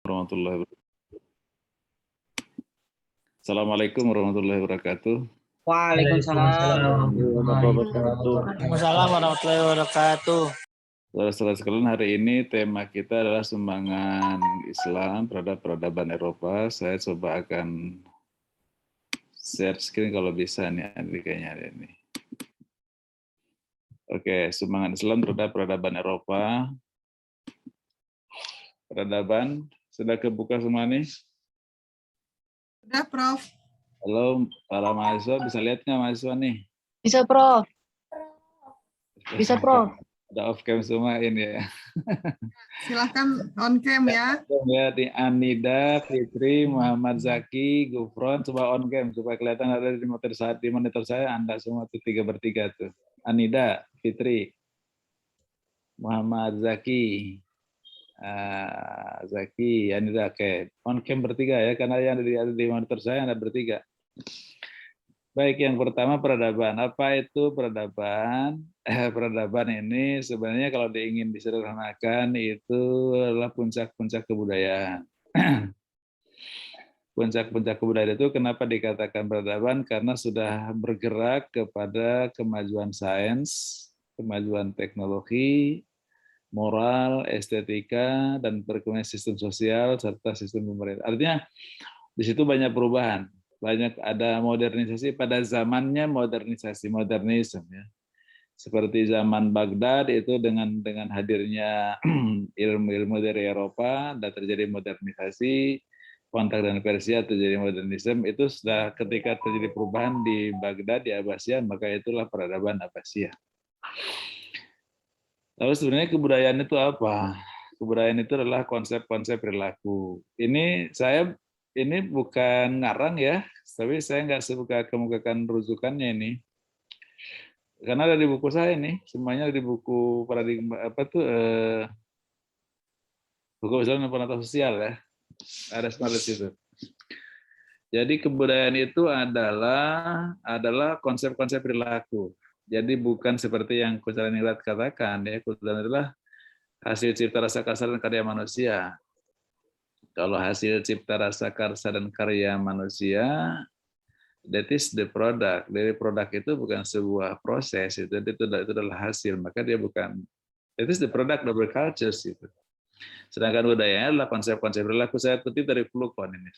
warahmatullahi wabarakatuh. Assalamualaikum warahmatullahi wabarakatuh. Waalaikumsalam warahmatullahi wabarakatuh. Waalaikumsalam warahmatullahi wabarakatuh. Saudara-saudara sekalian, hari ini tema kita adalah sumbangan Islam terhadap peradaban Eropa. Saya coba akan share screen kalau bisa nih, kayaknya ada ini. Oke, sumbangan Islam terhadap peradaban Eropa. Peradaban, sudah kebuka semua nih? Sudah, Prof. Halo, para mahasiswa, bisa lihat nggak mahasiswa nih? Bisa, Prof. Bisa, Prof. Ada off cam semua ini ya. Silahkan on cam ya. Ya, di Anida, Fitri, Muhammad Zaki, Gufron, coba on cam supaya kelihatan ada di monitor saya, Anda semua tuh 3 bertiga tuh. Anida, Fitri, Muhammad Zaki, Zaki, Anida, oke. On cam bertiga ya, karena yang ada di monitor saya ada bertiga. Baik, yang pertama peradaban. Apa itu peradaban? Peradaban ini sebenarnya kalau ingin disederhanakan itu adalah puncak-puncak kebudayaan. Puncak-puncak kebudayaan itu kenapa dikatakan peradaban? Karena sudah bergerak kepada kemajuan sains, kemajuan teknologi, moral, estetika, dan perkembangan sistem sosial serta sistem pemerintah. Artinya di situ banyak perubahan. Banyak ada modernisasi pada zamannya, modernisme ya. Seperti zaman Baghdad itu dengan hadirnya ilmu-ilmu dari Eropa dan terjadi modernisasi, Kontak dan Persia terjadi modernisme, itu sudah ketika terjadi perubahan di Baghdad, di Abbasiyah, maka itulah peradaban Abbasiyah. Lalu sebenarnya kebudayaan itu apa? Kebudayaan itu adalah konsep-konsep perilaku. Ini bukan ngarang ya, tapi saya nggak suka kemukakan rujukannya ini. Karena ada di buku saya nih, semuanya di buku paradigma buku Islam dan penata sosial ya. Ada semua di situ. Jadi kebudayaan itu adalah konsep-konsep perilaku. Jadi bukan seperti yang Kucalaningrat katakan ya, kebudayaan adalah hasil cipta rasa kasar dan karya manusia. Kalau hasil cipta rasa karsa dan karya manusia, that is the product. Dari produk itu bukan sebuah proses, itu adalah hasil. Maka dia bukan, that is the product of the cultures. Itu. Sedangkan budaya adalah konsep-konsep perilaku. Saya kutip dari Flukon ini.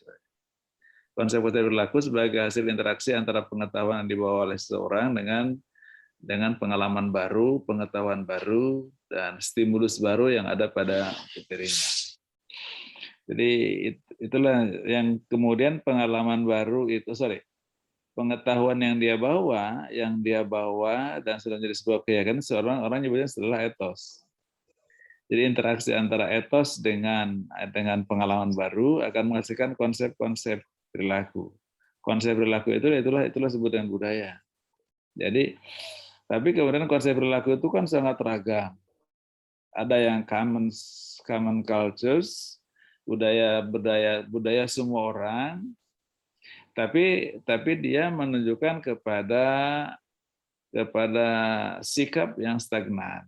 Konsep-konsep perilaku sebagai hasil interaksi antara pengetahuan yang dibawa oleh seseorang dengan pengalaman baru, pengetahuan baru, dan stimulus baru yang ada pada dirinya. Jadi itulah yang kemudian pengalaman baru itu, pengetahuan yang dia bawa dan sudah menjadi sebuah keyakinan, seorang orang nyebutnya setelah etos. Jadi interaksi antara etos dengan pengalaman baru akan menghasilkan konsep-konsep perilaku. Konsep perilaku itulah sebutan budaya. Jadi, tapi kemudian konsep perilaku itu kan sangat ragam. Ada yang common cultures, budaya semua orang, tapi dia menunjukkan kepada sikap yang stagnan,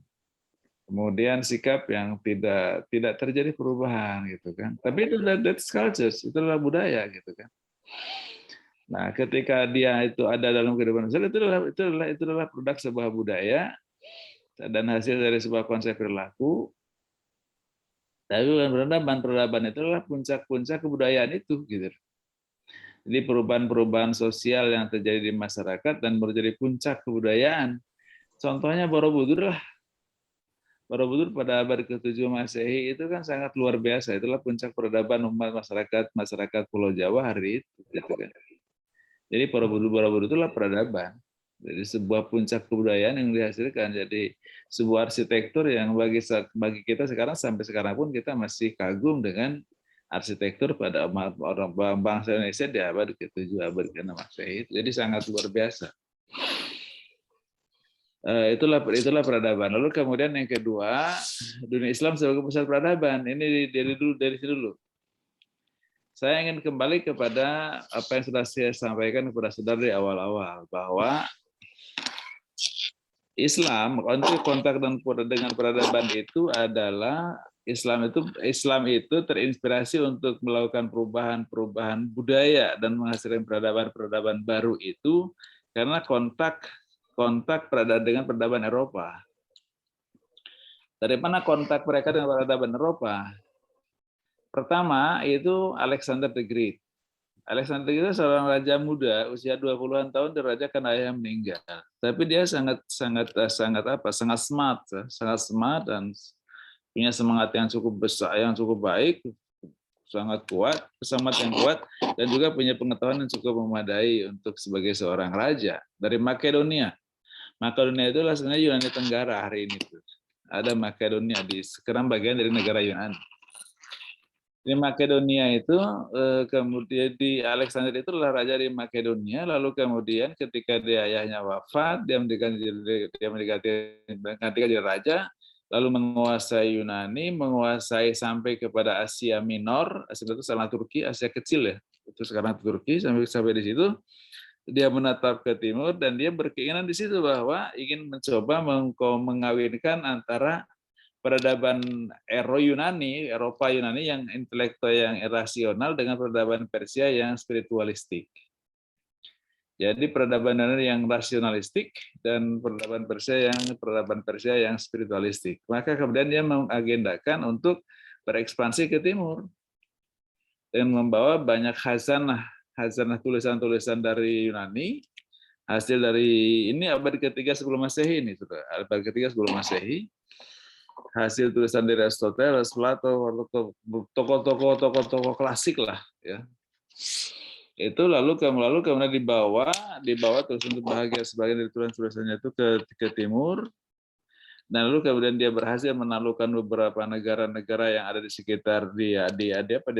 kemudian sikap yang tidak terjadi perubahan gitu kan. Tapi itu that's cultures, itulah budaya gitu kan. Nah, ketika dia itu ada dalam kehidupan manusia, itulah produk sebuah budaya dan hasil dari sebuah konsep perilaku. Tapi peradaban itu adalah puncak-puncak kebudayaan itu, gitu. Jadi perubahan-perubahan sosial yang terjadi di masyarakat dan menjadi puncak kebudayaan. Contohnya Borobudur lah. Borobudur pada abad ke-7 Masehi itu kan sangat luar biasa. Itulah puncak peradaban umat masyarakat Pulau Jawa hari itu, gitu kan. Jadi Borobudur itulah peradaban. Jadi sebuah puncak kebudayaan yang dihasilkan. Jadi sebuah arsitektur yang bagi kita sekarang, sampai sekarang pun kita masih kagum dengan arsitektur pada orang bangsa Indonesia di abad ke-7, abad ke-6 Masehi. Jadi sangat luar biasa. Itulah peradaban. Lalu kemudian yang kedua, dunia Islam sebagai pusat peradaban. Ini dari sini dulu. Saya ingin kembali kepada apa yang sudah saya sampaikan kepada saudara di awal-awal, bahwa Islam, kontak dengan peradaban itu adalah Islam itu terinspirasi untuk melakukan perubahan budaya dan menghasilkan peradaban baru itu karena kontak dengan peradaban Eropa. Dari mana kontak mereka dengan peradaban Eropa? Pertama itu Alexander the Great. Alexander the Great seorang raja muda usia 20-an tahun diraja karena ayahnya meninggal. Tapi dia sangat smart dan punya semangat yang cukup besar, yang cukup baik, sangat kuat, semangat yang kuat, dan juga punya pengetahuan yang cukup memadai untuk sebagai seorang raja dari Makedonia. Makedonia itu sebenarnya Yunani Tenggara hari ini. Ada Makedonia sekarang bagian dari negara Yunani. Di Makedonia itu kemudian di Alexander itu adalah raja di Makedonia, lalu kemudian ketika ayahnya wafat, dia menggantikan jadi raja, lalu menguasai Yunani, menguasai sampai kepada Asia Minor, Asia itu sekarang Turki, Asia Kecil ya, itu sekarang Turki, sampai di situ dia menatap ke timur dan dia berkeinginan di situ bahwa ingin mencoba mengawinkan antara peradaban Eropa Yunani yang intelektual yang irasional dengan peradaban Persia yang spiritualistik. Jadi peradaban Yunani yang rasionalistik dan peradaban Persia yang spiritualistik. Maka kemudian dia mengagendakan untuk berekspansi ke timur dan membawa banyak khazanah tulisan-tulisan dari Yunani, hasil dari ini abad ketiga sebelum Masehi ini, abad ketiga sebelum Masehi, hasil tulisan dari Aristoteles, Plato, tokoh-tokoh klasik lah, ya. Itu lalu kemudian dibawa tulisan untuk bahagia sebagian dari tulisan-tulisannya itu ke timur, dan lalu kemudian dia berhasil menaklukkan beberapa negara-negara yang ada di sekitar dia di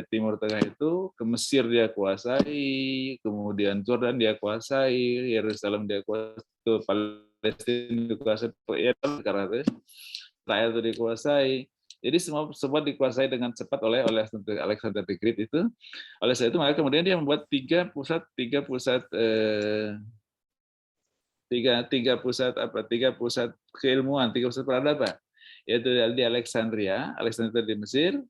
Timur Tengah itu. Ke Mesir dia kuasai, kemudian Jordan dia kuasai, Yerusalem dia kuasai, Palestina dikuasai, ya sekarang Israel itu dikuasai. Jadi semua dikuasai dengan cepat oleh Alexander the Great itu. Oleh sebab itu maka kemudian dia membuat tiga pusat keilmuan, tiga pusat peradaban, yaitu di Alexandria di Mesir,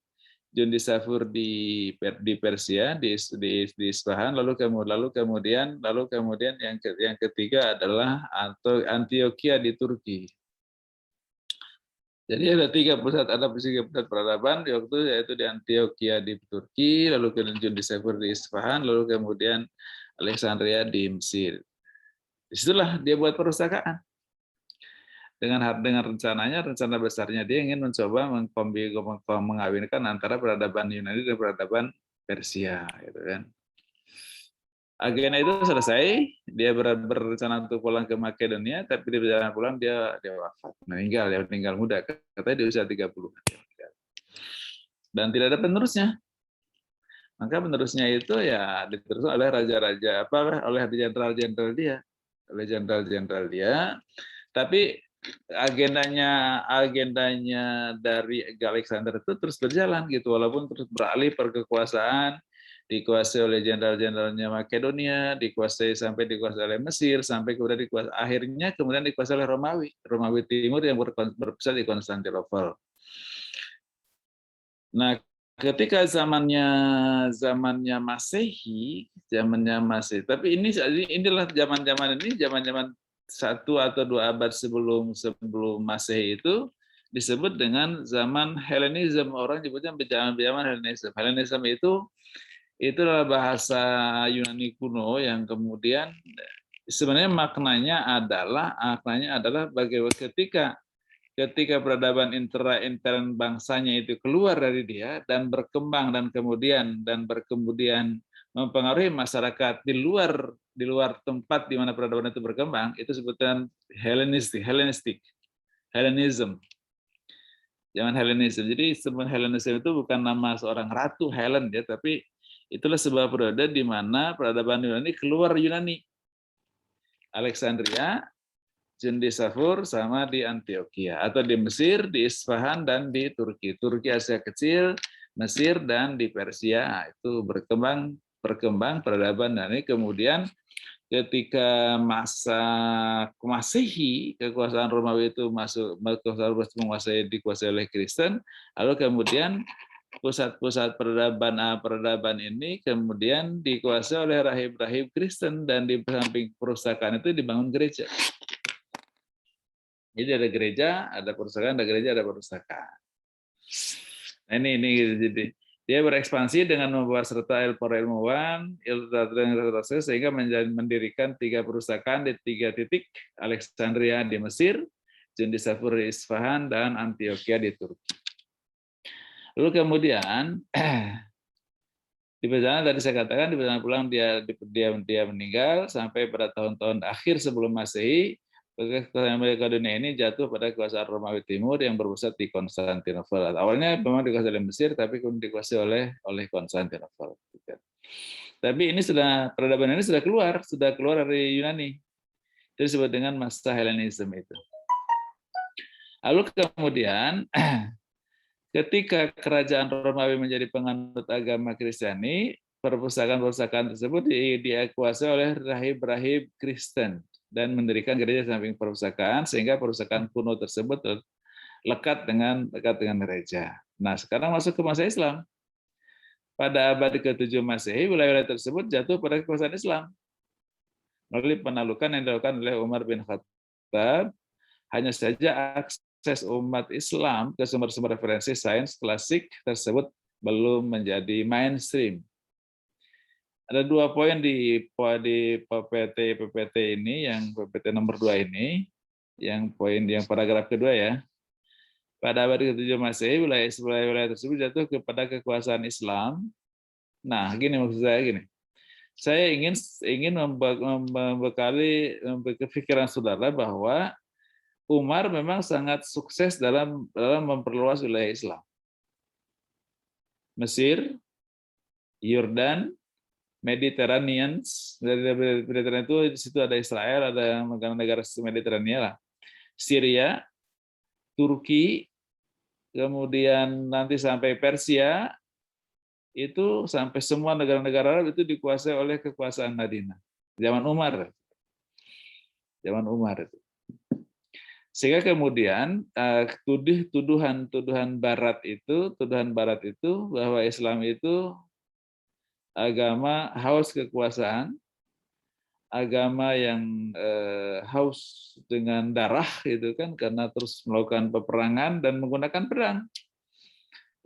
Jundisafur di Persia, di Isfahan, lalu kemudian yang ketiga adalah Antioquia di Turki. Jadi ada tiga pusat peradaban yaitu di Antioquia di Turki, lalu kemudian Jundisafur di Isfahan, lalu kemudian Alexandria di Mesir. Disitulah dia buat perpustakaan. Dengan rencana besarnya dia ingin mencoba mengawinkan antara peradaban Yunani dan peradaban Persia, gitu kan. Agenda itu selesai, dia berencana untuk pulang ke Makedonia, tapi di perjalanan pulang dia wafat, meninggal muda, katanya di usia 30. Dan tidak ada penerusnya. Maka penerusnya itu ya diteruskan oleh raja-raja, oleh jenderal-jenderal dia. Tapi agendanya dari Alexander itu terus berjalan gitu, walaupun terus beralih kekuasaan, dikuasai oleh jenderal-jenderalnya Makedonia, dikuasai oleh Mesir, sampai kemudian akhirnya dikuasai oleh Romawi Timur yang berpusat di Konstantinopel. Nah, ketika zamannya Masehi, tapi inilah zaman 1 atau 2 abad sebelum Masehi itu disebut dengan zaman Helenisme. Orang nyebutnya zaman Helenisme. Helenisme itu adalah bahasa Yunani kuno yang kemudian sebenarnya maknanya adalah bagaimana ketika peradaban intern bangsanya itu keluar dari dia dan berkembang dan kemudian mempengaruhi masyarakat di luar tempat di mana peradaban itu berkembang, itu sebutan Hellenism. Zaman Hellenism. Jadi sebutan Hellenism itu bukan nama seorang ratu Helen ya, tapi itulah sebuah periode di mana peradaban Yunani keluar Yunani. Alexandria, Jundisafur, sama di Antioquia, atau di Mesir, di Isfahan, dan di Turki. Turki Asia Kecil, Mesir, dan di Persia. Itu berkembang peradaban Yunani. Kemudian ketika masa Masehi, kekuasaan Romawi itu dikuasai oleh Kristen, lalu kemudian pusat-pusat peradaban ini kemudian dikuasai oleh rahib-rahib Kristen, dan di samping perpustakaan itu dibangun gereja. Jadi ada gereja, ada perpustakaan, ada gereja, ada perpustakaan. Nah, ini jadi dia berekspansi dengan membawa serta para ilmuwan, sehingga mendirikan 3 perpustakaan di 3 titik: Alexandria di Mesir, Jundisapur di Isfahan, dan Antioquia di Turki. Lalu kemudian di perjalanan tadi saya katakan, di perjalanan pulang dia meninggal sampai pada tahun-tahun akhir sebelum Masehi. Dunia ini jatuh pada kekuasaan Romawi Timur yang berpusat di Konstantinopel. Awalnya memang dikuasai oleh Mesir, tapi kemudian dikuasai oleh Konstantinopel. Tapi ini peradaban ini sudah keluar dari Yunani. Itu disebut dengan masa Helenisme itu. Lalu kemudian ketika kerajaan Romawi menjadi penganut agama Kristiani, perpustakaan-perpustakaan tersebut dikuasai oleh rahib-rahib Kristen dan mendirikan gereja samping perpustakaan, sehingga perpustakaan kuno tersebut lekat dengan gereja. Nah, sekarang masuk ke masa Islam. Pada abad ke-7 Masehi, wilayah-wilayah tersebut jatuh pada kekuasaan Islam melalui penaklukan yang dilakukan oleh Umar bin Khattab. Hanya saja akses umat Islam ke sumber-sumber referensi sains klasik tersebut belum menjadi mainstream. Ada 2 poin di PPT ini, yang PPT nomor 2 ini, yang paragraf kedua ya. Pada abad ke-7 Masehi, wilayah tersebut jatuh kepada kekuasaan Islam. Nah, gini maksud saya gini. Saya ingin membekali pikiran saudara bahwa Umar memang sangat sukses dalam memperluas wilayah Islam. Mesir, Yordan, Mediterranean itu di situ ada Israel, ada negara-negara Mediterania lah. Syria, Turki, kemudian nanti sampai Persia, itu sampai semua negara-negara Arab itu dikuasai oleh kekuasaan Madinah. Zaman Umar itu. Sehingga kemudian tuduhan Barat itu bahwa Islam itu agama haus kekuasaan, agama yang haus dengan darah itu kan, karena terus melakukan peperangan dan menggunakan pedang.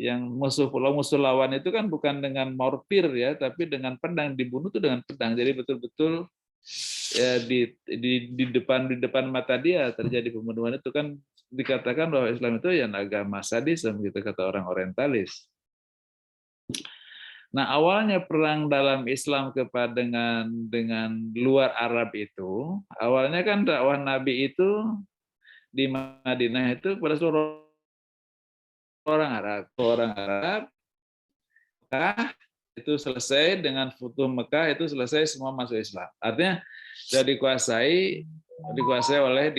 Yang musuh lawan itu kan bukan dengan mortir ya, tapi dengan pedang, dibunuh itu dengan pedang. Jadi betul-betul ya, di depan mata dia terjadi pembunuhan. Itu kan dikatakan bahwa Islam itu ya agama sadisme gitu, kata orang orientalis. Nah, awalnya perang dalam Islam dengan luar Arab itu, awalnya kan dakwah Nabi itu di Madinah itu pada seluruh orang Arab. Itu selesai dengan Futuh Mekah, itu selesai, semua masuk Islam. Artinya sudah dikuasai oleh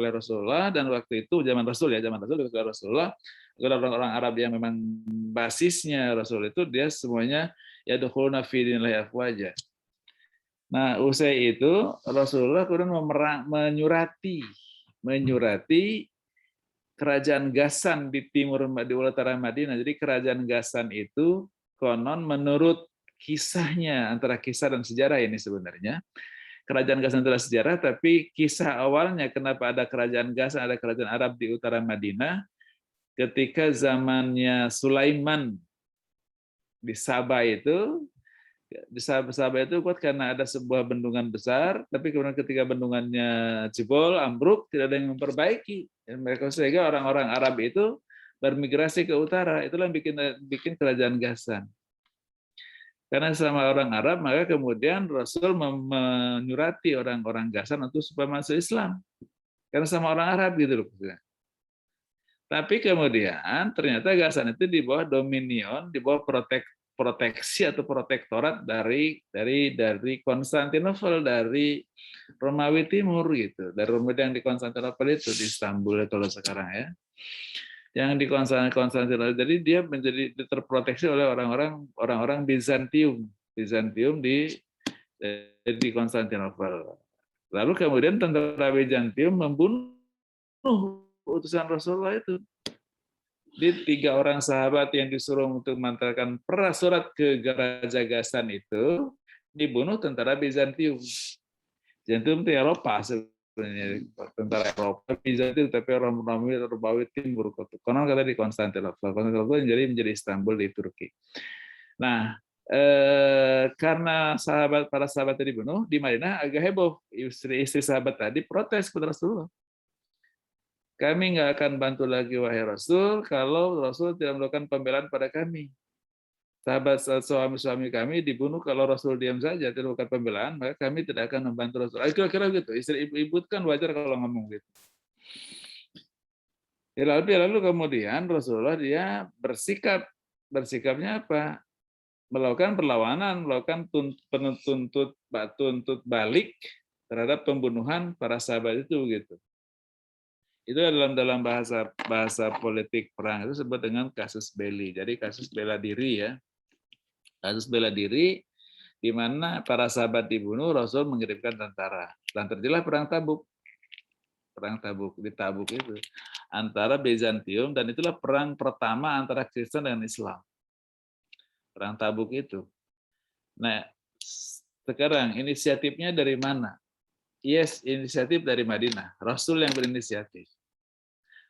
Rasulullah, dan waktu itu zaman Rasul dikuasai Rasulullah. Orang-orang Arab yang memang basisnya Rasul itu, dia semuanya yadkhuluna fi dinillahi afwaja. Nah, usai itu Rasulullah kemudian menyurati kerajaan Ghassan di utara Madinah. Jadi kerajaan Ghassan itu konon menurut kisahnya, antara kisah dan sejarah ini sebenarnya. Kerajaan Ghassan adalah sejarah, tapi kisah awalnya kenapa ada kerajaan Ghassan, ada kerajaan Arab di utara Madinah, ketika zamannya Sulaiman di Sabah itu kuat karena ada sebuah bendungan besar, tapi kemudian ketika bendungannya jebol, ambruk, tidak ada yang memperbaiki. Dan mereka, sehingga orang-orang Arab itu bermigrasi ke utara. Itulah yang bikin kerajaan Ghassan. Karena sama orang Arab, maka kemudian Rasul menyurati orang-orang Ghassan untuk supaya masuk Islam. Karena sama orang Arab gitu loh. Tapi kemudian ternyata Ghassan itu di bawah dominion, di bawah proteksi atau protektorat dari Konstantinopel, dari Romawi Timur gitu. Dari Romawi yang di Konstantinopel itu, di Istanbul itu sekarang ya. Yang di Konstantinopel, jadi dia menjadi terproteksi oleh orang-orang Bizantium di di Konstantinopel. Lalu kemudian tentara Bizantium membunuh utusan Rasulullah itu. Di 3 orang sahabat yang disuruh untuk mengantarkan surat ke Raja Gasan itu dibunuh tentara Bizantium. Bizantium itu Eropa sebenarnya, tentara Eropa Bizantium, tapi orang Romawi Timur. Konon kata di Konstantinopel. Konstantinopel menjadi Istanbul di Turki. Nah, karena para sahabat tadi dibunuh di Madinah, agak heboh. Istri sahabat tadi protes kepada Rasulullah. Kami nggak akan bantu lagi wahai Rasul kalau Rasul tidak melakukan pembelaan pada kami. Sahabat suami-suami kami dibunuh kalau Rasul diam saja tidak melakukan pembelaan, maka kami tidak akan membantu Rasul. Kira-kira gitu. Istri ibu kan wajar kalau ngomong gitu. Ya, lalu kemudian Rasulullah dia bersikapnya apa? Melakukan perlawanan, melakukan tuntut balik terhadap pembunuhan para sahabat itu gitu. Itu dalam bahasa politik perang itu disebut dengan kasus belli. Jadi kasus bela diri ya. Kasus bela diri di mana para sahabat dibunuh, Rasul mengirimkan tentara. Dan terjadilah perang Tabuk. Perang Tabuk di Tabuk itu antara Bizantium, dan itulah perang pertama antara Kristen dan Islam. Perang Tabuk itu. Nah, sekarang inisiatifnya dari mana? Yes, inisiatif dari Madinah. Rasul yang berinisiatif.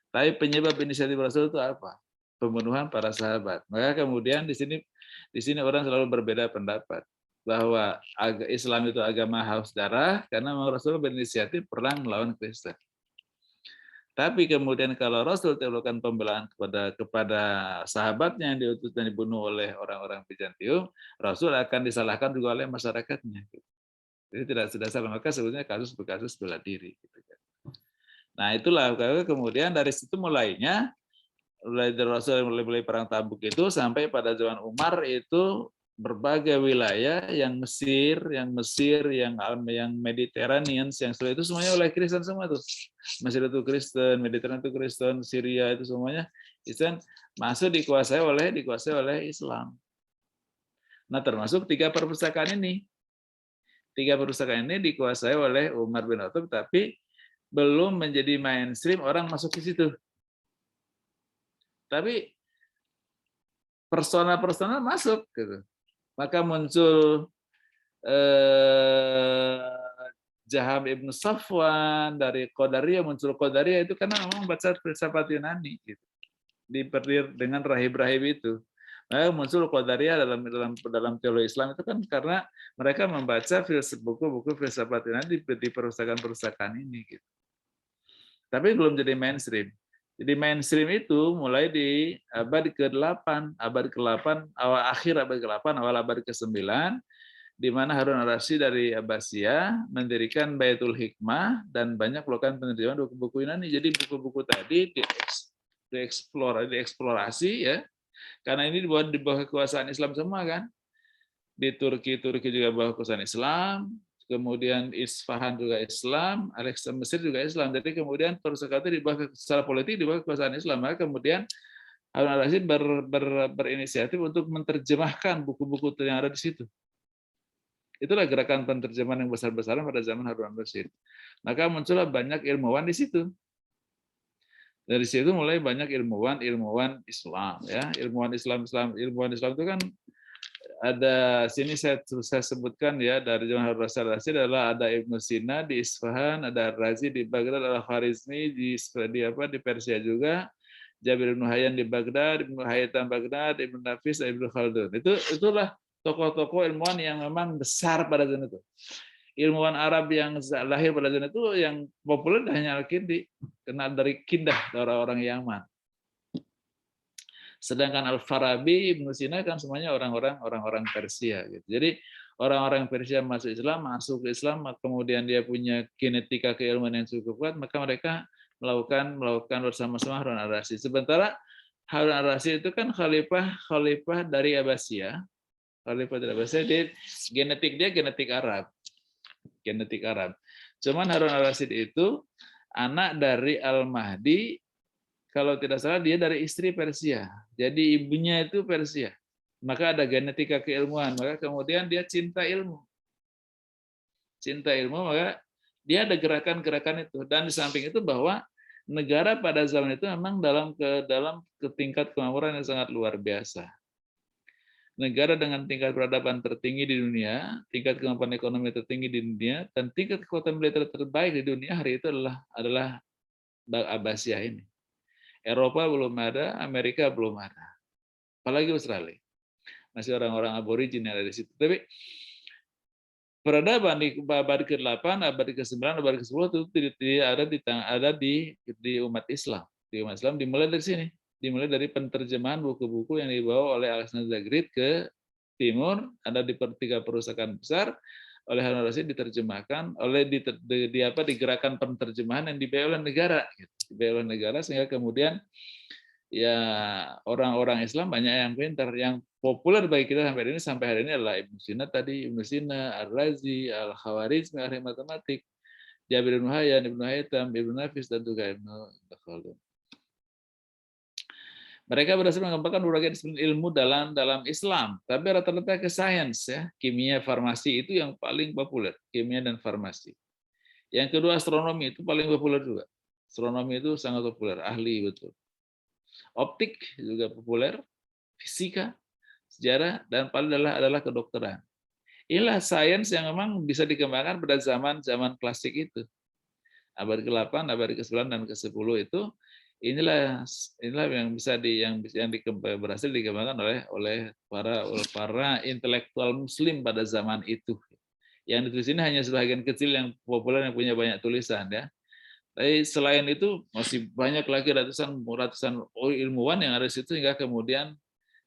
Tapi penyebab inisiatif Rasul itu apa? Pembunuhan para sahabat. Maka kemudian di sini orang selalu berbeda pendapat bahwa Islam itu agama haus darah karena Rasul berinisiatif perang melawan Kristen. Tapi kemudian kalau Rasul melakukan pembelaan kepada sahabatnya yang diutus dan dibunuh oleh orang-orang Bizantium, Rasul akan disalahkan juga oleh masyarakatnya. Jadi tidak salah, maka sebetulnya kasus berkasus bela diri. Nah itulah kemudian dari situ mulai dari Rasul mulai perang Tabuk itu sampai pada zaman Umar itu berbagai wilayah yang Mesir, yang Mediterranean, yang setelah itu semuanya oleh Kristen semua tuh. Mesir itu Kristen, Mediterranean itu Kristen, Syria itu semuanya Kristen masuk dikuasai oleh Islam. Nah termasuk 3 perpustakaan ini. 3 perpustakaan ini dikuasai oleh Umar bin Khattab, tapi belum menjadi mainstream orang masuk ke situ. Tapi persona-persona masuk gitu. Maka muncul Jaham ibn Safwan dari Qadariyah, muncul Qadariyah itu karena memang baca filsafat Yunani gitu. Dengan rahib-rahib itu. Nah, muncul Qadariyah dalam teologi Islam itu kan karena mereka membaca buku-buku filsafat Yunani di perpustakaan-perpustakaan ini gitu. Tapi belum jadi mainstream. Jadi mainstream itu mulai di abad ke-8, akhir abad ke-8, awal abad ke-9, di mana Harun ar-Rasyid dari Abbasiyah mendirikan Baitul Hikmah dan banyak melakukan penerjemahan buku-buku Yunani. Jadi buku-buku tadi dieksplorasi ya, karena ini di bawah kekuasaan Islam semua kan. Di Turki juga bawah kekuasaan Islam. Kemudian Isfahan juga Islam, Alexandria Mesir juga Islam. Jadi kemudian persekatan di bawah secara politik di bawah kekuasaan Islam. Maka kemudian Harun ar-Rasyid berinisiatif untuk menerjemahkan buku-buku yang ada di situ. Itulah gerakan penerjemahan yang besar-besaran pada zaman Harun ar-Rasyid. Maka muncullah banyak ilmuwan di situ. Dari situ mulai banyak ilmuwan Islam ya. Ilmuwan Islam itu kan ada sini saya sebutkan ya dari zaman Harun ar-Rasyid adalah ada Ibnu Sina di Isfahan, ada Razi di Baghdad, Al-Kharizmi di Persia juga, Jabir bin Hayyan di Baghdad, Ibnu Haytham Baghdad, Ibnu Nafis, Ibnu Khaldun. Itulah tokoh-tokoh ilmuwan yang memang besar pada zaman itu. Ilmuwan Arab yang lahir pada zaman itu yang populer hanya Al-Kindi, kenal dari Kindah, orang-orang Yaman. Sedangkan Al-Farabi, Ibnu Sina kan semuanya orang-orang Persia gitu. Jadi orang-orang Persia masuk ke Islam, kemudian dia punya genetika keilmuan yang cukup kuat, maka mereka melakukan bersama-sama Harun ar-Rasyid. Sementara Harun ar-Rasyid itu kan khalifah dari Abbasiyah. Khalifah dari Abbasiyah, genetik Arab. Genetik Arab. Cuman Harun ar-Rasyid itu anak dari Al-Mahdi, kalau tidak salah dia dari istri Persia. Jadi ibunya itu Persia. Maka ada genetika keilmuan. Maka kemudian dia cinta ilmu. cinta ilmu, maka dia ada gerakan-gerakan itu. Dan di samping itu bahwa negara pada zaman itu memang dalam tingkat kemakmuran yang sangat luar biasa. Negara dengan tingkat peradaban tertinggi di dunia, tingkat kemampuan ekonomi tertinggi di dunia, dan tingkat kekuatan militer terbaik di dunia hari itu adalah Abbasiyah ini. Eropa belum ada, Amerika belum ada, apalagi Australia. Masih orang-orang aborigin yang ada di situ. Tapi peradaban di abad ke-8, abad ke-9, abad ke-10 itu ada di umat Islam. Di umat Islam dimulai dari sini. Dimulai dari penterjemahan buku-buku yang dibawa oleh Alexander the Great ke timur, ada di 3 perusahaan besar, oleh Harun al-Rasyid diterjemahkan, digerakkan penterjemahan yang dibiayai oleh negara, dibiayai oleh negara, sehingga kemudian ya orang-orang Islam banyak yang pintar. Yang populer bagi kita sampai hari ini adalah Ibnu Sina, Ar-Razi, Al-Khawarizmi, ahli matematik, Jabir bin Hayyan, Ibnu Haytham, Ibnu Nafis, dan juga Ibnu Khaldun. Mereka berhasil mengembangkan berbagai disiplin ilmu dalam Islam, tapi rata-rata ke sains, ya, kimia, farmasi itu yang paling populer, kimia dan farmasi. Yang kedua astronomi itu paling populer juga. Astronomi itu sangat populer, ahli betul. Optik juga populer, fisika, sejarah, dan paling adalah kedokteran. Inilah sains yang memang bisa dikembangkan pada zaman klasik itu. Abad ke-8, abad ke-9 dan ke-10 itu inilah yang berhasil dikembangkan oleh para intelektual muslim pada zaman itu. Yang ditulis ini hanya sebagian kecil yang populer yang punya banyak tulisan, ya. Tapi selain itu masih banyak lagi ratusan ilmuwan yang ada di situ, hingga kemudian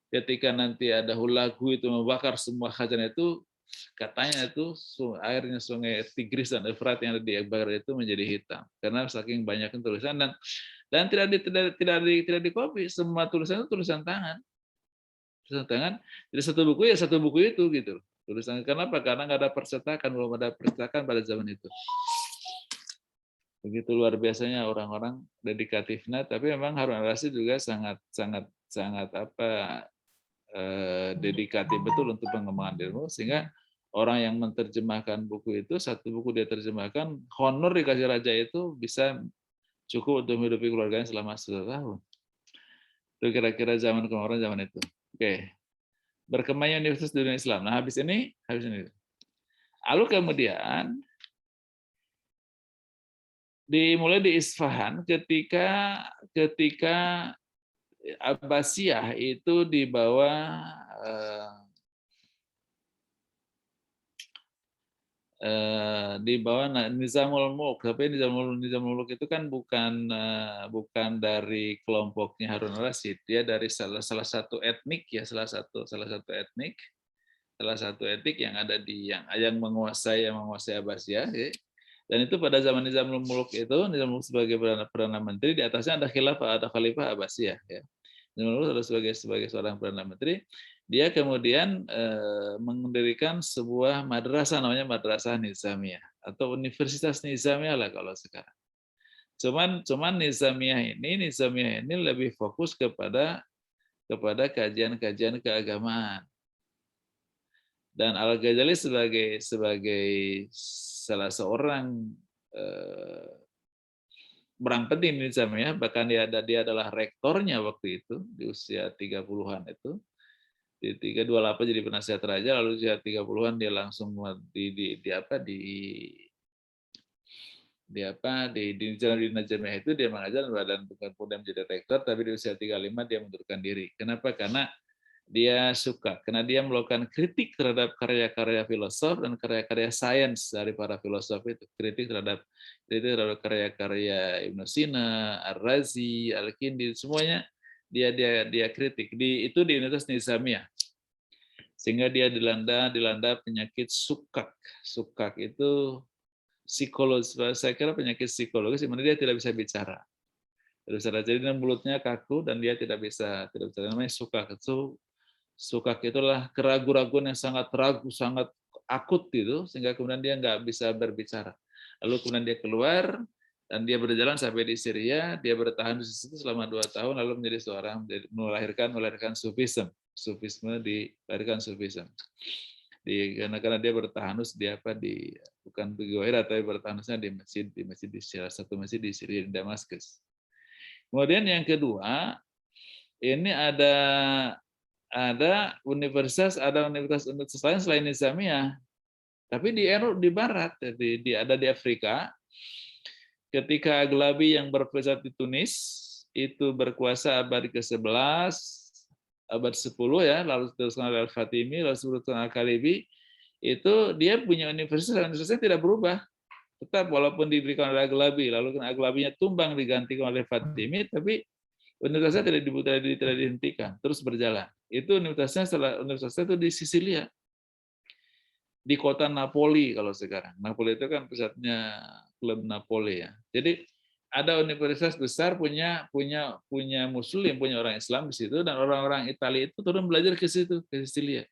ketika nanti ada hulagu itu membakar semua khazanah itu, katanya itu airnya sungai Tigris dan Efrat yang ada di Akbar itu menjadi hitam karena saking banyaknya tulisan, dan tidak di copy. Semua tulisan itu tulisan tangan. Jadi satu buku ya satu buku itu gitu. Tulisan. Kenapa? Karena nggak ada percetakan, belum ada percetakan pada zaman itu. Begitu luar biasanya orang-orang dedikatifnya, tapi memang Harun al-Rasyid juga sangat dedikatif betul untuk pengembangan ilmu, sehingga orang yang menerjemahkan buku itu, satu buku dia terjemahkan, honor dikasih raja itu bisa cukup untuk menghidupi keluarganya selama 1 tahun. Itu kira-kira zaman kemakmuran zaman itu. Oke. Berkembangnya universitas dunia Islam. Nah, habis ini. Lalu kemudian dimulai di Isfahan ketika Abbasiyah itu di bawah Nizamul Mulk. Tapi Nizamul Mulk itu kan bukan dari kelompoknya Harun al-Rasyid. Dia dari salah satu etnik, ya, salah satu etnik yang ada yang menguasai Abbasiyah, ya. Dan itu pada zaman Nizamul Mulk itu, Nizamul Mulk sebagai perdana menteri, di atasnya ada khalifah Abbasiyah, ya. Nizamul Mulk sebagai seorang perdana menteri. Dia kemudian mendirikan sebuah madrasah, namanya Madrasah Nizamiyah atau Universitas Nizamiyah lah kalau sekarang. Cuman Nizamiyah ini lebih fokus kepada kajian-kajian keagamaan. Dan Al-Ghazali sebagai salah seorang orang penting di Nizamiyah, bahkan dia adalah rektornya waktu itu di usia 30-an itu. Di 328 jadi penasihat raja, lalu usia 30-an dia langsung di Nizamiyah itu dia mengajar, dan bukan kemudian menjadi rektor, tapi di usia 35 dia mundurkan diri. Kenapa? Karena dia melakukan kritik terhadap karya-karya filosof dan karya-karya sains dari para filosof itu. Kritik terhadap karya-karya Ibnu Sina, Ar-Razi, Al-Kindi, semuanya dia kritik. Itu di Universitas Nizamiyah. Sehingga dia dilanda penyakit sukak. Sukak itu psikologis, saya kira penyakit psikologis di mana dia tidak bisa bicara. Jadi mulutnya kaku dan dia tidak bisa namanya sukak. Sukak itulah keraguan-raguan yang sangat akut itu, sehingga kemudian dia nggak bisa berbicara. Lalu kemudian dia keluar dan dia berjalan sampai di Syria, dia bertahan di situ selama 2 tahun, lalu menjadi melahirkan Sufisme, dilahirkan Sufisme. karena dia bertahanus di bukan di Gohira tapi bertahanusnya di masjid di salah satu masjid di Syria di Damaskus. Kemudian yang kedua, ini ada universitas lain selain Nizamiyah, tapi di Eropa di Barat, ada di Afrika. Ketika Aghlabi yang berpusat di Tunis itu berkuasa abad ke-11, abad 10 ya, lalu teruskan oleh Al-Fatimi, lalu teruskan Al-Khalibi, itu dia punya universitasnya tidak berubah. Tetap walaupun diberikan oleh Aghlabi, lalu Aghlabinya tumbang digantikan oleh Fatimi, tapi universitasnya tidak dihentikan, terus berjalan. Itu universitasnya itu di Sisilia, di kota Napoli kalau sekarang. Napoli itu kan pusatnya klub Napoli ya. Jadi ada universitas besar punya Muslim, punya orang Islam di situ, dan orang-orang Italia itu turun belajar ke situ, ke Sisilia.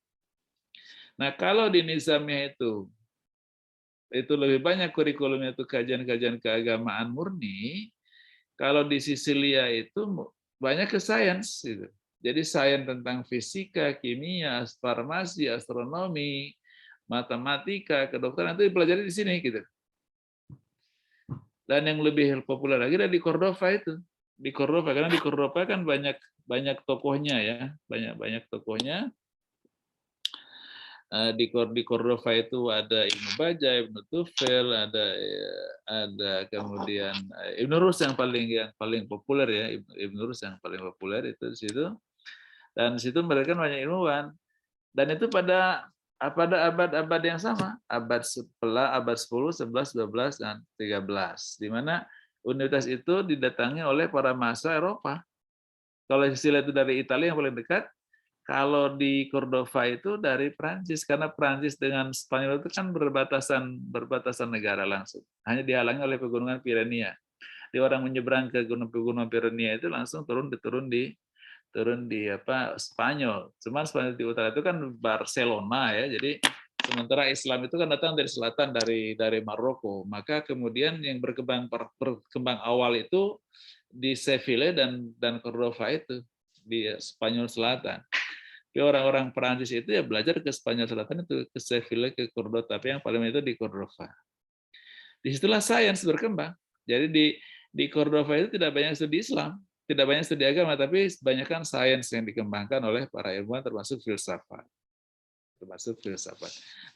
Nah kalau di Nizamiyah itu lebih banyak kurikulumnya itu kajian-kajian keagamaan murni. Kalau di Sisilia itu banyak ke sains gitu. Jadi sains tentang fisika, kimia, farmasi, astronomi, matematika, kedokteran itu dipelajari di sini gitu. Dan yang lebih populer lagi ada di Cordova itu. Di Cordova, karena di Cordova kan banyak tokohnya ya, banyak tokohnya. Di Cordova itu ada Ibnu Bajjah, Ibnu Tufel, ada kemudian Ibnu Rus yang paling populer ya, Ibnu Rus yang paling populer itu di situ. Dan di situ mereka banyak ilmuwan. Dan itu pada abad-abad yang sama, abad 10, 11, 12, dan 13, di mana universitas itu didatangi oleh para mahasiswa Eropa. Kalau Sisilia itu dari Italia yang paling dekat, kalau di Cordova itu dari Prancis, karena Prancis dengan Spanyol itu kan berbatasan negara langsung. Hanya dihalangi oleh pegunungan Pirenia. Di orang menyeberang ke pegunungan Pirenia itu langsung turun di Spanyol. Cuman Spanyol di utara itu kan Barcelona ya. Jadi sementara Islam itu kan datang dari selatan, dari Maroko. Maka kemudian yang berkembang awal itu di Seville dan Cordova itu di Spanyol Selatan. Tapi orang-orang Perancis itu ya belajar ke Spanyol Selatan itu, ke Seville, ke Cordova, tapi yang paling itu di Cordova. Disitulah sains berkembang. Jadi di Cordova itu tidak banyak studi Islam, tidak banyak studi agama, tapi kebanyakan sains yang dikembangkan oleh para ilmuwan termasuk filsafat.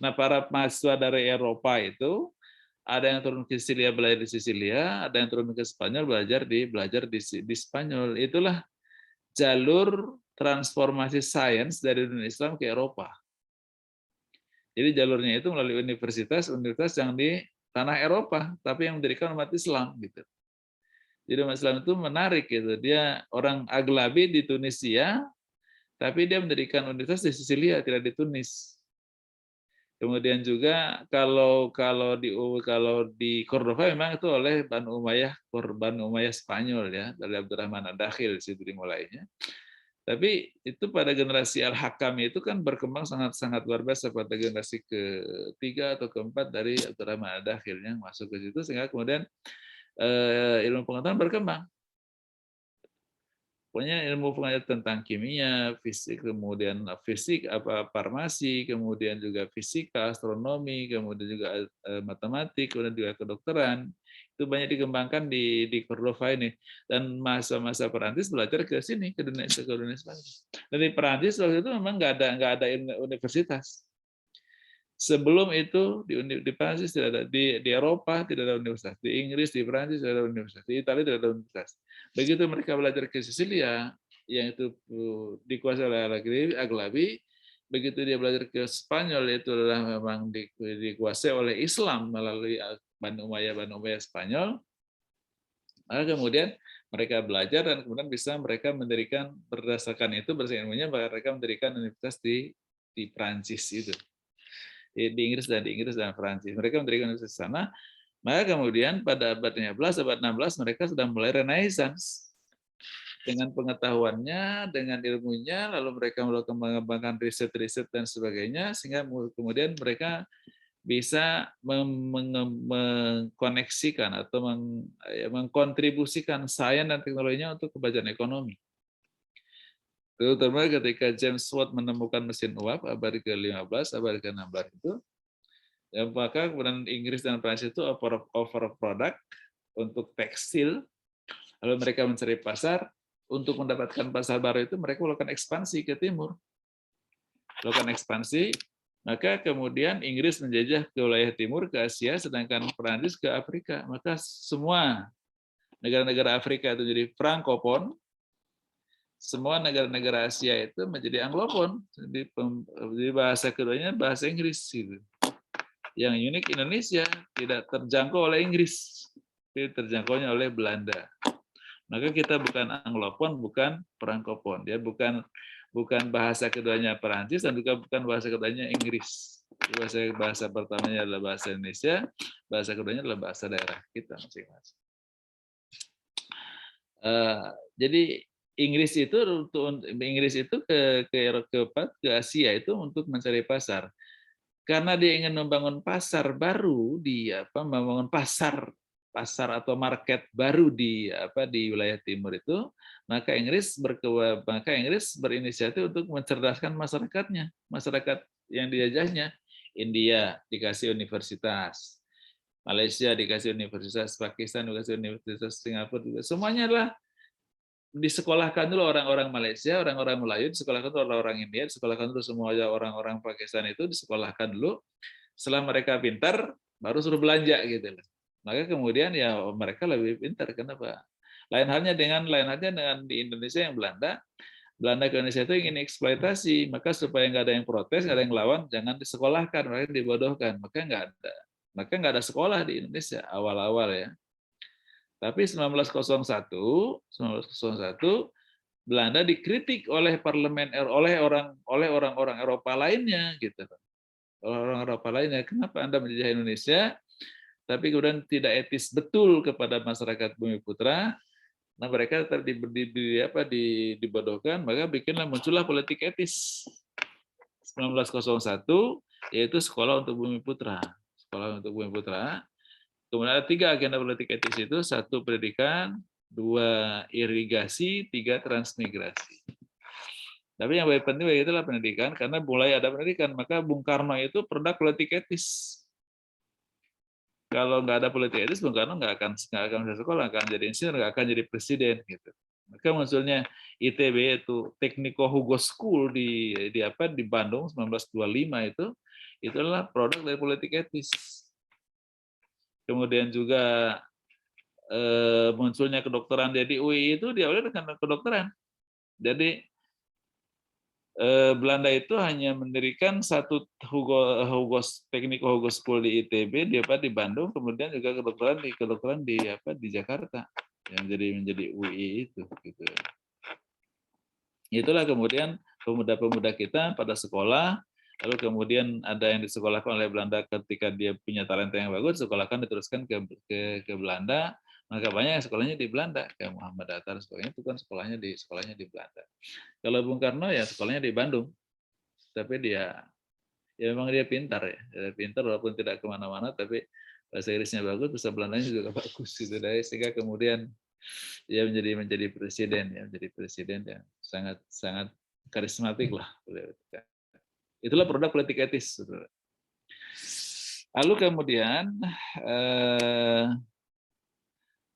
Nah, para mahasiswa dari Eropa itu ada yang turun ke Sisilia belajar di Sisilia, ada yang turun ke Spanyol belajar di Spanyol. Itulah jalur transformasi sains dari dunia Islam ke Eropa. Jadi jalurnya itu melalui universitas yang di tanah Eropa, tapi yang mendirikan umat Islam gitu. Jadi umat Islam itu menarik gitu. Dia orang Aghlabi di Tunisia, tapi dia mendirikan universitas di Sisilia, tidak di Tunis. Kemudian juga kalau di Cordova memang itu oleh Banu Umayyah Spanyol ya, dari Abdurrahman Ad-Dakhil di situ dimulainya. Tapi itu pada generasi Al-Hakam itu kan berkembang sangat luar biasa pada generasi ketiga atau keempat dari Abdurrahman Ad-Dakhil yang masuk ke situ, sehingga kemudian ilmu pengetahuan berkembang. Pokoknya ilmu pengetahuan tentang kimia, fisik, kemudian farmasi, kemudian juga fisika, astronomi, kemudian juga matematik, kemudian juga kedokteran. Itu banyak dikembangkan di Cordova ini, dan masa Perancis belajar ke sini, ke dunia Spanyol. Dan di Perancis waktu itu memang nggak ada universitas. Sebelum itu di Perancis tidak ada, di Eropa tidak ada universitas, di Inggris, di Perancis tidak ada universitas, di Italia tidak ada universitas. Begitu mereka belajar ke Sisilia, yang itu dikuasai oleh Aghlabi, begitu dia belajar ke Spanyol, itu adalah memang dikuasai oleh Islam melalui Banu Umayyah Spanyol. Maka kemudian mereka belajar dan kemudian bisa mereka mendirikan, berdasarkan ilmunya mereka mendirikan universitas di Prancis itu. Di Inggris dan Prancis. Mereka mendirikan universitas di sana. Maka kemudian pada abad 15, abad 16 mereka sudah mulai Renaissance. Dengan pengetahuannya, dengan ilmunya, lalu mereka melakukan mengembangkan riset-riset dan sebagainya, sehingga kemudian mereka bisa mengkoneksikan atau mengkontribusikan sains dan teknologinya untuk kemajuan ekonomi. Terutama ketika James Watt menemukan mesin uap abad ke-15, abad ke-16 itu, ya, maka kemudian Inggris dan Prancis itu over product untuk tekstil, lalu mereka mencari pasar. Untuk mendapatkan pasar baru itu mereka melakukan ekspansi ke timur. Melakukan ekspansi, maka kemudian Inggris menjajah ke wilayah timur, ke Asia, sedangkan Prancis ke Afrika. Maka semua negara-negara Afrika itu jadi frankofon, semua negara-negara Asia itu menjadi anglofon. Jadi bahasa keduanya bahasa Inggris. Gitu. Yang unik Indonesia tidak terjangkau oleh Inggris, tapi terjangkaunya oleh Belanda. Maka kita bukan anglofon, bukan frankofon. Dia bukan bahasa keduanya Perancis dan juga bukan bahasa keduanya Inggris. Bahasa pertamanya adalah bahasa Indonesia, bahasa keduanya adalah bahasa daerah kita masing-masing. Jadi Inggris itu ke Asia itu untuk mencari pasar. Karena dia ingin membangun pasar baru membangun pasar atau market baru di wilayah timur itu, maka Inggris berinisiatif untuk mencerdaskan masyarakatnya, masyarakat yang dijajahnya. India dikasih universitas, Malaysia dikasih universitas, Pakistan dikasih universitas, Singapura juga, semuanya adalah disekolahkan dulu orang-orang Malaysia, orang-orang Melayu disekolahkan dulu, orang-orang India disekolahkan dulu, semua orang-orang Pakistan itu disekolahkan dulu. Setelah mereka pintar, baru suruh belanja gitu loh. Maka kemudian ya mereka lebih pintar. Kenapa? Lain halnya dengan di Indonesia yang Belanda ke Indonesia itu ingin eksploitasi, maka supaya nggak ada yang protes, nggak ada yang lawan, jangan disekolahkan, mereka dibodohkan. Maka nggak ada sekolah di Indonesia awal-awal ya. Tapi 1901 Belanda dikritik oleh parlemen, oleh orang-orang Eropa lainnya gitu. Orang Eropa lainnya, kenapa Anda menjajah Indonesia tapi kemudian tidak etis betul kepada masyarakat Bumiputra? Nah, mereka dibodohkan, maka muncullah politik etis. 1901 yaitu sekolah untuk Bumiputra. Sekolah untuk Bumiputra. Kemudian ada 3 agenda politik etis itu, 1 pendidikan, 2 irigasi, 3 transmigrasi. Tapi yang paling penting itulah pendidikan, karena mulai ada pendidikan, maka Bung Karno itu produk politik etis. Kalau nggak ada politik etis, Bung Karno nggak akan bisa sekolah, nggak akan jadi insinyur, nggak akan jadi presiden. Gitu. Maka munculnya ITB itu Technico Hugo School di Bandung 1925 itu adalah produk dari politik etis. Kemudian juga munculnya kedokteran di UI itu diawali dengan kedokteran. Jadi Belanda itu hanya mendirikan 1 Technico Hugo School di ITB di Bandung, kemudian juga kedokteran di Jakarta yang menjadi UI itu gitu. Itulah kemudian pemuda-pemuda kita pada sekolah, lalu kemudian ada yang disekolahkan oleh Belanda ketika dia punya talenta yang bagus, disekolahkan diteruskan ke Belanda. Maka banyak yang sekolahnya di Belanda, kayak Muhammad Hatta dan sebagainya itu kan sekolahnya di Belanda. Kalau Bung Karno ya sekolahnya di Bandung, tapi memang dia pintar ya, pintar walaupun tidak kemana-mana, tapi bahasa Inggrisnya bagus, bahasa Belandanya juga bagus gitu, sehingga kemudian dia menjadi presiden yang sangat karismatik lah. Itulah produk politik etis. Lalu kemudian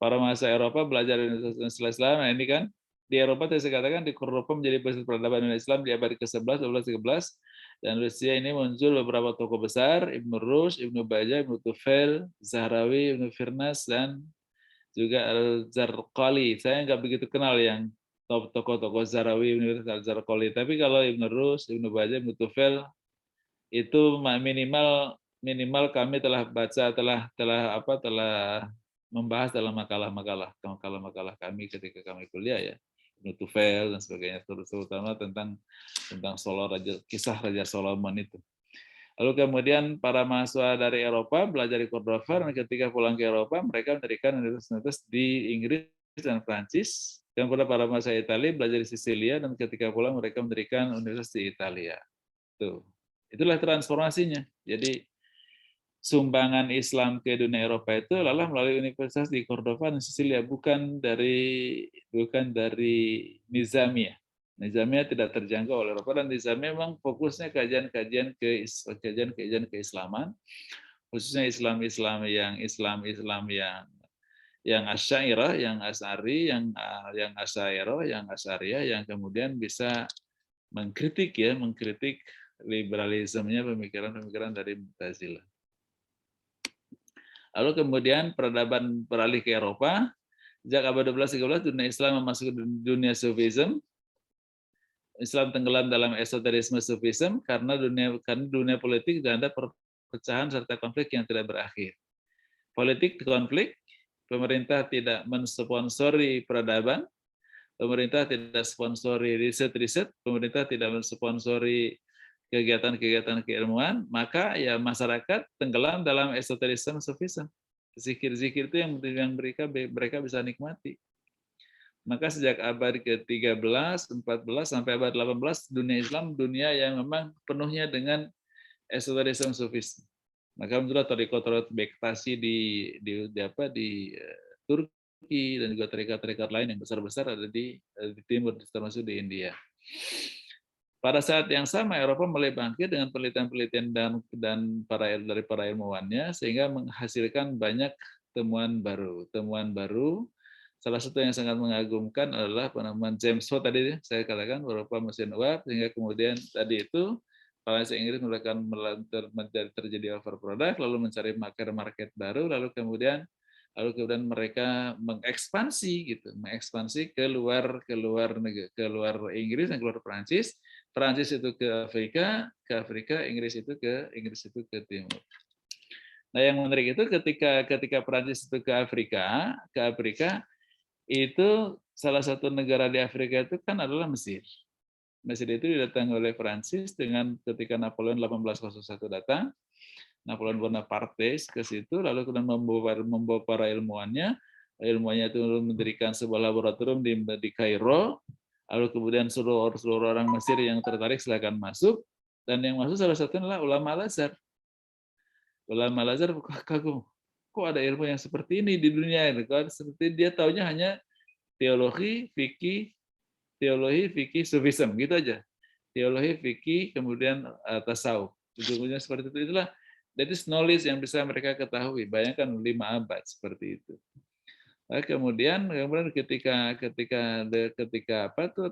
para mahasiswa Eropa belajar Universitas Islam. Nah ini kan di Eropa tadi saya katakan di Eropa menjadi pusat peradaban Islam di abad ke-11, 12, 13, dan Rusia ini muncul beberapa tokoh besar, Ibnu Rushd, Ibnu Bajjah, Ibnu Tufel, Zahrawi, Ibnu Firnas, dan juga Al-Zarqali. Saya nggak begitu kenal yang tokoh-tokoh Zahrawi, Ibnu Al-Zarqali, tapi kalau Ibnu Rushd, Ibnu Bajjah, Ibnu Tufel itu minimal kami telah baca, telah membahas dalam makalah-makalah kami ketika kami kuliah ya, Ibnu Tufel dan sebagainya, terutama tentang kisah Raja Solomon itu. Lalu kemudian para mahasiswa dari Eropa belajar di Cordova, dan ketika pulang ke Eropa mereka mendirikan universitas di Inggris dan Prancis. Dan para mahasiswa Italia belajar di Sisilia, dan ketika pulang mereka mendirikan universitas di Italia. Itulah transformasinya. Jadi sumbangan Islam ke dunia Eropa itu adalah melalui universitas di Cordova dan Sisilia, bukan dari Nizamiyah. Nizamiyah tidak terjangkau oleh Eropa, dan Nizamiyah memang fokusnya kajian-kajian keislaman, khususnya Islam yang Asy'ariyah, yang Asy'ari, yang Asy'ariyah, yang Asy'ariyah, yang kemudian bisa mengkritik liberalismenya, pemikiran-pemikiran dari Mu'tazilah. Lalu kemudian peradaban beralih ke Eropa. Sejak abad 12-13 dunia Islam memasuki dunia Sufisme. Islam tenggelam dalam esoterisme Sufisme karena dunia politik dan ada perpecahan serta konflik yang tidak berakhir. Politik konflik, pemerintah tidak mensponsori peradaban, pemerintah tidak sponsori riset-riset, pemerintah tidak mensponsori kegiatan-kegiatan keilmuan, maka ya masyarakat tenggelam dalam esoterisme Sufisme. Zikir-zikir itu yang mereka bisa nikmati. Maka sejak abad ke-13, 14 sampai abad 18 dunia Islam dunia yang memang penuhnya dengan esoterisme Sufisme. Maka muncullah tarekat Bektashi di Turki dan juga tarekat-tarekat lain yang besar-besar ada di timur, termasuk di India. Pada saat yang sama Eropa mulai bangkit dengan penelitian-penelitian dan dari para ilmuwannya sehingga menghasilkan banyak temuan baru. Salah satu yang sangat mengagumkan adalah penemuan James Watt tadi saya katakan berupa mesin uap, sehingga kemudian tadi itu Parlemen Inggris melakukan terjadi overproduct, lalu mencari market baru, lalu kemudian mereka mengekspansi ke luar Inggris dan keluar Perancis itu ke Afrika, Inggris itu ke timur. Nah, yang menarik itu ketika Perancis itu ke Afrika itu salah satu negara di Afrika itu kan adalah Mesir. Mesir itu didatangi oleh Perancis ketika Napoleon 1801 datang. Napoleon Bonaparte ke situ, lalu kemudian membawa para ilmuannya itu mendirikan sebuah laboratorium di Kairo, lalu kemudian seluruh orang Mesir yang tertarik silakan masuk, dan yang masuk salah satunya adalah ulama Al-Azhar. Ulama Al-Azhar kagum, kok ada ilmu yang seperti ini di dunia ini? Seperti dia taunya hanya teologi, fikih, Sufisme gitu aja. Teologi, fikih, kemudian tasawuf. Ujung-ujungnya seperti itu. Itulah that is knowledge yang bisa mereka ketahui. Bayangkan 5 abad seperti itu. Nah, kemudian ketika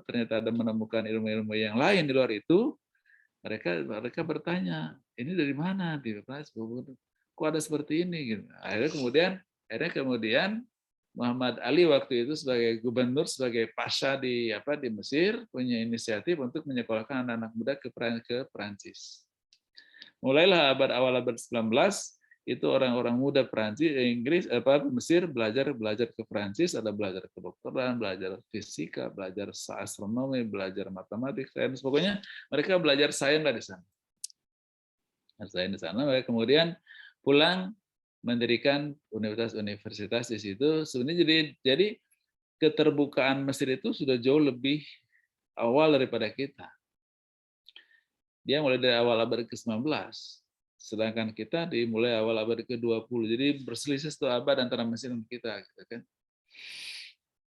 ternyata ada menemukan ilmu-ilmu yang lain di luar itu, mereka bertanya, ini dari mana? Kok ada seperti ini? Akhirnya kemudian Muhammad Ali waktu itu sebagai gubernur, sebagai pasha di Mesir, punya inisiatif untuk menyekolahkan anak-anak muda ke Perancis. Mulailah awal abad 19 itu orang-orang muda Mesir belajar ke Perancis, ada belajar kedokteran, belajar fisika, belajar astronomi, belajar matematik, sains, pokoknya mereka belajar sains lah di sana. Mereka kemudian pulang mendirikan universitas di situ. Sebenarnya jadi keterbukaan Mesir itu sudah jauh lebih awal daripada kita. Dia mulai dari awal abad ke-19, sedangkan kita dimulai awal abad ke-20. Jadi berselisih 1 abad antara Mesir dan kita, gitu kan.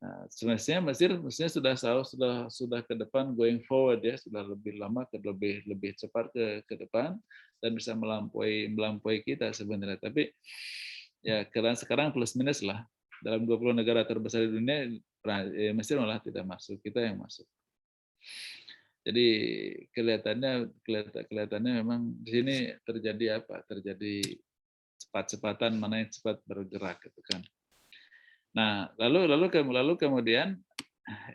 Nah, semestinya Mesir sudah ke depan, going forward ya, sudah lebih lama lebih cepat ke depan dan bisa melampaui kita sebenarnya. Tapi ya sekarang plus minus lah. Dalam 20 negara terbesar di dunia, Mesir malah tidak masuk, kita yang masuk. Jadi kelihatannya memang di sini terjadi cepat-cepatan, mana yang cepat bergerak gitu kan. Nah, lalu kemudian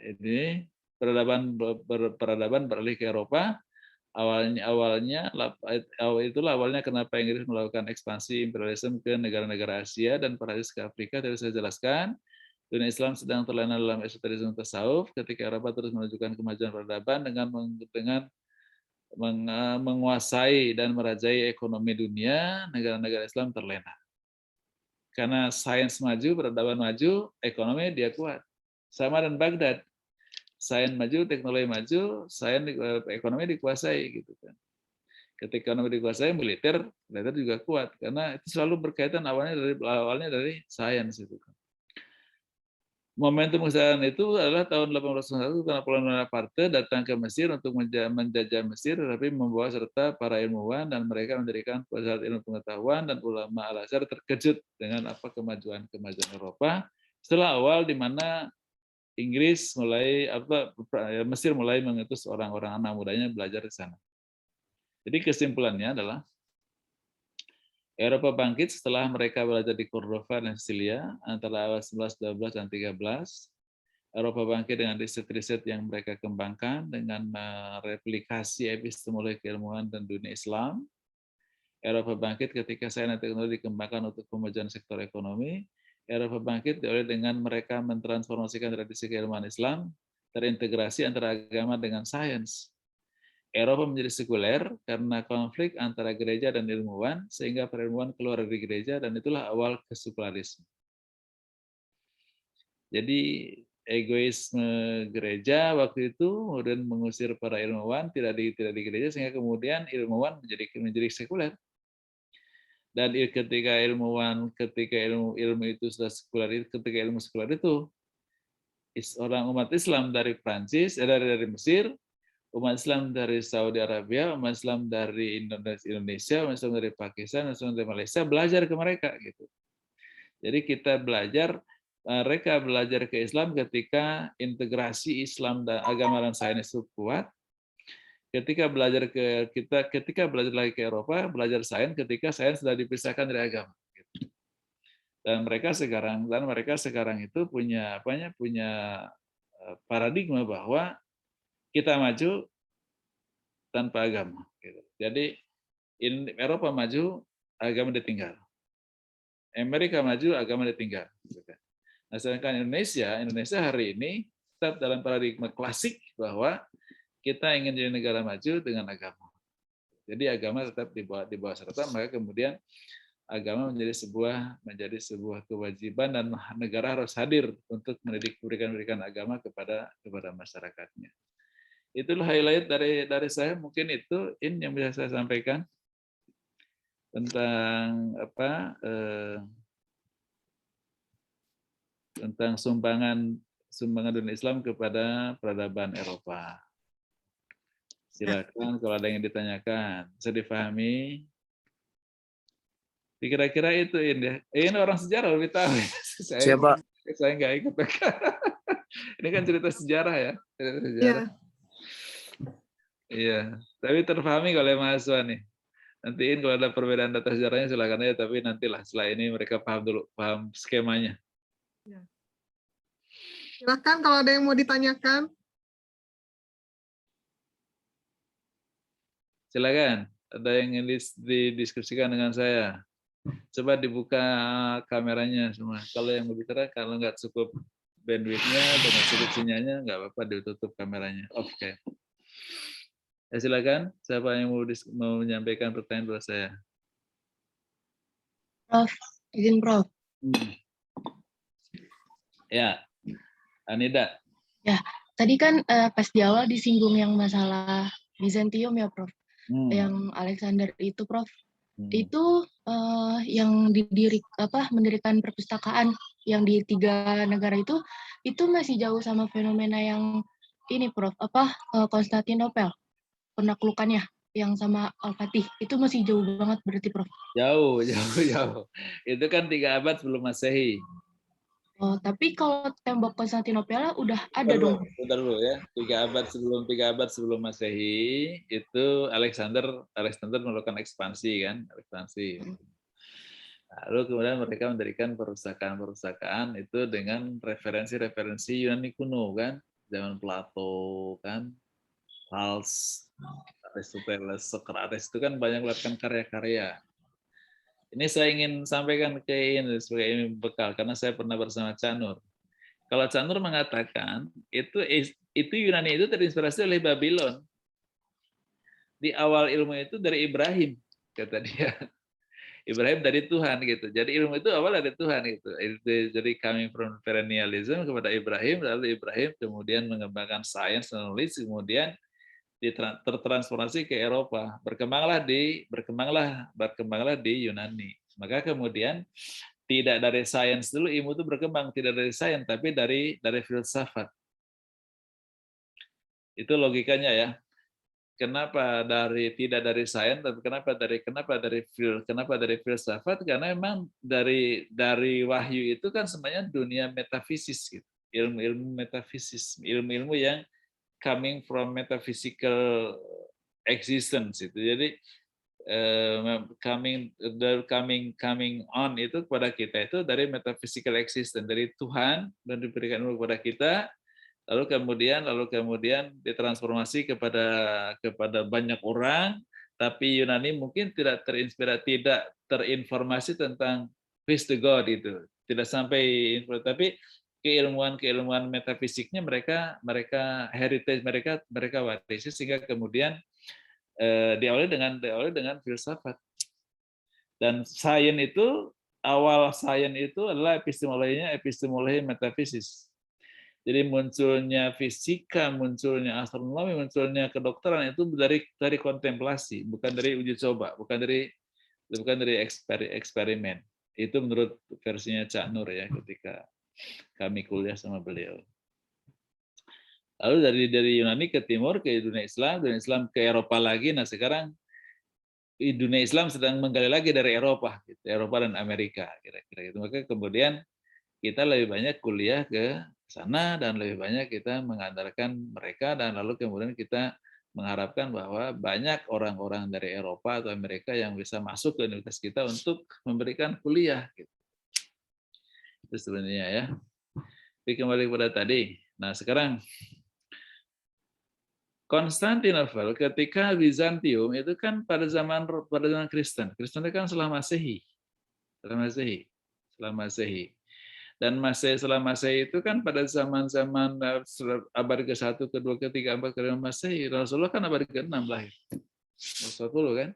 ini peradaban beralih ke Eropa. Awalnya kenapa Inggris melakukan ekspansi imperialisme ke negara-negara Asia dan Perancis ke Afrika, tadi saya jelaskan. Dunia Islam sedang terlena dalam esoterisme tasawuf ketika Eropa terus menunjukkan kemajuan peradaban dengan menguasai dan merajai ekonomi dunia, negara-negara Islam terlena. Karena sains maju, peradaban maju, ekonomi dia kuat. Sama dan Baghdad. Sains maju, teknologi maju, ekonomi dikuasai gitu kan. Ketika ekonomi dikuasai, militer juga kuat karena itu selalu berkaitan awalnya dari sains itu kan. momentum kesadaran itu adalah tahun 1801 Napoleon Bonaparte datang ke Mesir untuk menjajah Mesir, tapi membawa serta para ilmuwan dan mereka mendirikan pusat ilmu pengetahuan, dan ulama Al-Azhar terkejut dengan apa kemajuan Eropa. Setelah awal di mana Inggris mulai Mesir mulai mengutus orang-orang anak mudanya belajar di sana. Jadi kesimpulannya adalah Eropa bangkit setelah mereka belajar di Cordova dan Sicilia antara awal 11, 12, dan 13. Eropa bangkit dengan riset-riset yang mereka kembangkan dengan replikasi epistemologi keilmuan dan dunia Islam. Eropa bangkit ketika sains dan teknologi dikembangkan untuk pemajuan sektor ekonomi. Eropa bangkit dengan mereka mentransformasikan tradisi keilmuan Islam, terintegrasi antara agama dengan sains. Eropa menjadi sekuler karena konflik antara gereja dan ilmuwan, sehingga para ilmuwan keluar dari gereja, dan itulah awal kesekularisme. Jadi egoisme gereja waktu itu kemudian mengusir para ilmuwan tidak di gereja, sehingga kemudian ilmuwan menjadi sekuler. Dan ketika ilmu itu sudah sekuler, ketika ilmu sekuler itu orang umat Islam dari Prancis, dari Mesir, umat Islam dari Saudi Arabia, umat Islam dari Indonesia, umat Islam dari Pakistan, umat Islam dari Malaysia belajar ke mereka gitu. Jadi kita belajar, mereka belajar ke Islam ketika integrasi Islam dan agama dan sains itu kuat. Ketika belajar lagi ke Eropa, belajar sains ketika sains sudah dipisahkan dari agama. Dan mereka sekarang itu punya paradigma bahwa kita maju tanpa agama. Jadi Eropa maju, agama ditinggal. Amerika maju, agama ditinggal. Nah, sedangkan Indonesia hari ini tetap dalam paradigma klasik bahwa kita ingin jadi negara maju dengan agama. Jadi agama tetap di bawah serta, maka kemudian agama menjadi sebuah kewajiban, dan negara harus hadir untuk memberikan agama kepada masyarakatnya. Itulah highlight dari saya, mungkin itu yang bisa saya sampaikan tentang tentang sumbangan dunia Islam kepada peradaban Eropa. Silakan kalau ada yang ditanyakan, bisa dipahami. Kira-kira itu ini orang sejarah lebih tahu. Siapa? Saya nggak ikut. Ini kan cerita sejarah ya. Cerita sejarah. Iya, tapi terpahami kalau mahasiswa nih. Nantiin kalau ada perbedaan data sejarahnya silakan aja, tapi nantilah setelah ini mereka paham skemanya. Ya. Silakan kalau ada yang mau ditanyakan. Silakan, ada yang ingin didiskusikan dengan saya. Coba dibuka kameranya semua. Kalau yang berbicara, kalau nggak cukup bandwidth-nya, dengan cukup sinyalnya, nggak apa-apa ditutup kameranya. Oke. Ya, silakan, siapa yang mau menyampaikan pertanyaan buat saya? Prof, izin Prof. Ya, Anida. Ya, tadi kan pas di awal disinggung yang masalah Bizantium ya Prof. Yang Alexander itu Prof. Itu yang mendirikan perpustakaan yang di 3 negara itu masih jauh sama fenomena yang ini Prof. Konstantinopel, penaklukannya yang sama Al-Fatih, itu masih jauh banget berarti Prof. Jauh. Itu kan 3 abad sebelum Masehi. Oh, tapi kalau tembok Konstantinopel udah ada dong. Bentar dulu ya. 3 abad sebelum Masehi itu Alexander melakukan ekspansi kan, Lalu kemudian mereka mendirikan perpustakaan itu dengan referensi Yunani kuno kan, zaman Plato kan, Thales, Aristoteles, Socrates itu kan banyak melakukan karya-karya. Ini saya ingin sampaikan sebagai bekal karena saya pernah bersama Canur. Kalau Canur mengatakan itu Yunani itu terinspirasi oleh Babylon. Di awal ilmu itu dari Ibrahim, kata dia. Ibrahim dari Tuhan gitu. Jadi ilmu itu awal dari Tuhan gitu. Jadi coming from perennialism kepada Ibrahim, lalu Ibrahim kemudian mengembangkan sains, knowledge, kemudian tertransformasi ke Eropa, berkembanglah di Yunani. Maka kemudian tidak dari sains dulu, ilmu itu berkembang tidak dari sains tapi dari filsafat. Itu logikanya ya. Kenapa tidak dari sains tapi kenapa dari filsafat? Karena memang dari wahyu itu kan sebenarnya dunia metafisis gitu. Ilmu-ilmu metafisis, ilmu-ilmu yang coming from metaphysical existence itu. Jadi coming on itu kepada kita itu dari metaphysical existence, dari Tuhan, dan diberikan kepada kita, lalu kemudian ditransformasi kepada banyak orang, tapi Yunani mungkin tidak terinformasi tentang who is the God itu, tidak sampai, tapi keilmuan metafisiknya mereka heritage mereka warisi, sehingga kemudian diawali dengan filsafat. Dan sains itu, awal sains itu adalah epistemologi metafisis. Jadi munculnya fisika, munculnya astronomi, munculnya kedokteran itu dari kontemplasi, bukan dari uji coba, bukan dari eksperimen. Itu menurut versinya Cak Nur ya, ketika kami kuliah sama beliau. Lalu dari Yunani ke timur, ke dunia Islam ke Eropa lagi. Nah sekarang dunia Islam sedang menggali lagi dari Eropa dan Amerika kira-kira gitu. Maka kemudian kita lebih banyak kuliah ke sana dan lebih banyak kita mengandalkan mereka, dan lalu kemudian kita mengharapkan bahwa banyak orang-orang dari Eropa atau Amerika yang bisa masuk ke universitas kita untuk memberikan kuliah. Gitu. Itu sebenarnya ya. Tapi kembali kepada tadi. Nah sekarang Konstantinopel ketika Bizantium itu kan pada zaman Kristen. Kristen itu kan setelah Masehi. Dan setelah Masehi itu kan pada zaman-zaman abad ke-1, ke-2, ke-3, abad ke-5 Masehi. Rasulullah kan abad ke-6 lahir. 10 kan?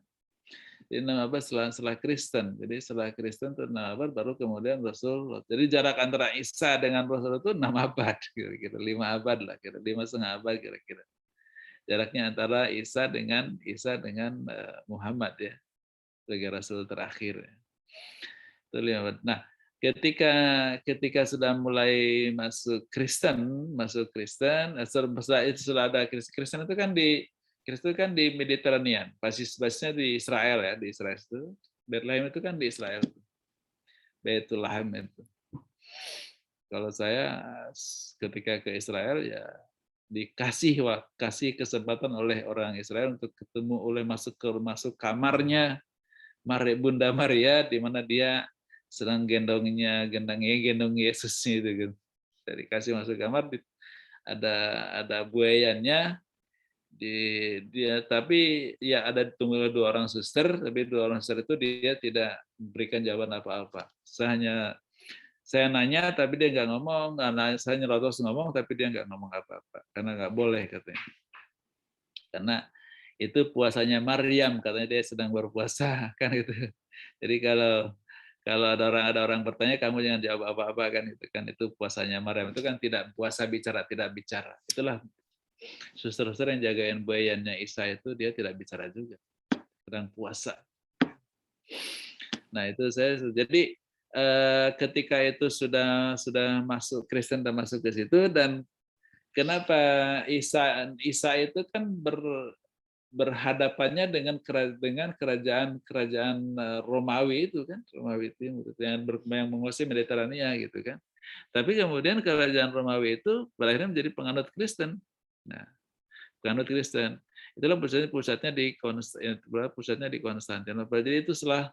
Jadi 6 abad setelah Kristen. Jadi setelah Kristen itu 6 abad baru kemudian Rasul. Jadi jarak antara Isa dengan Rasul itu 6 abad kira-kira, 5 abad lah, kira 5,5 abad kira-kira. Jaraknya antara Isa dengan Muhammad ya, sebagai Rasul terakhir. Nah, ketika sudah mulai masuk Kristen, setelah itu sudah ada Kristen itu kan di Mediterranean, basisnya di Israel ya, di Israel itu. Bethlehem itu kan di Israel. Bethlehem itu. Kalau saya ketika ke Israel ya dikasih kesempatan oleh orang Israel untuk ketemu masuk kamarnya Bunda Maria, di mana dia sedang gendong Yesus itu kan. Jadi kasih masuk kamar, ada buayannya tapi ya ada tunggu 2 orang suster, tapi 2 orang suster itu dia tidak memberikan jawaban apa-apa. Saya nanya tapi dia nggak ngomong, saya nyelotos ngomong tapi dia nggak ngomong apa-apa karena nggak boleh katanya. Karena itu puasanya Maryam, katanya dia sedang berpuasa kan itu. Jadi kalau ada orang bertanya kamu jangan jawab apa-apa kan itu puasanya Maryam, itu kan tidak puasa tidak bicara. Itulah suster-suster yang jagain buayannya Isa itu dia tidak bicara juga, sedang puasa. Nah itu jadi ketika itu sudah masuk Kristen dan masuk ke situ, dan kenapa Isa itu kan berhadapannya dengan kerajaan Romawi itu kan, Romawi itu yang menguasai Mediterania gitu kan. Tapi kemudian kerajaan Romawi itu berakhirnya menjadi penganut Kristen. Nah, penganut Kristen itulah pusatnya di Konstantinopel. Jadi itu setelah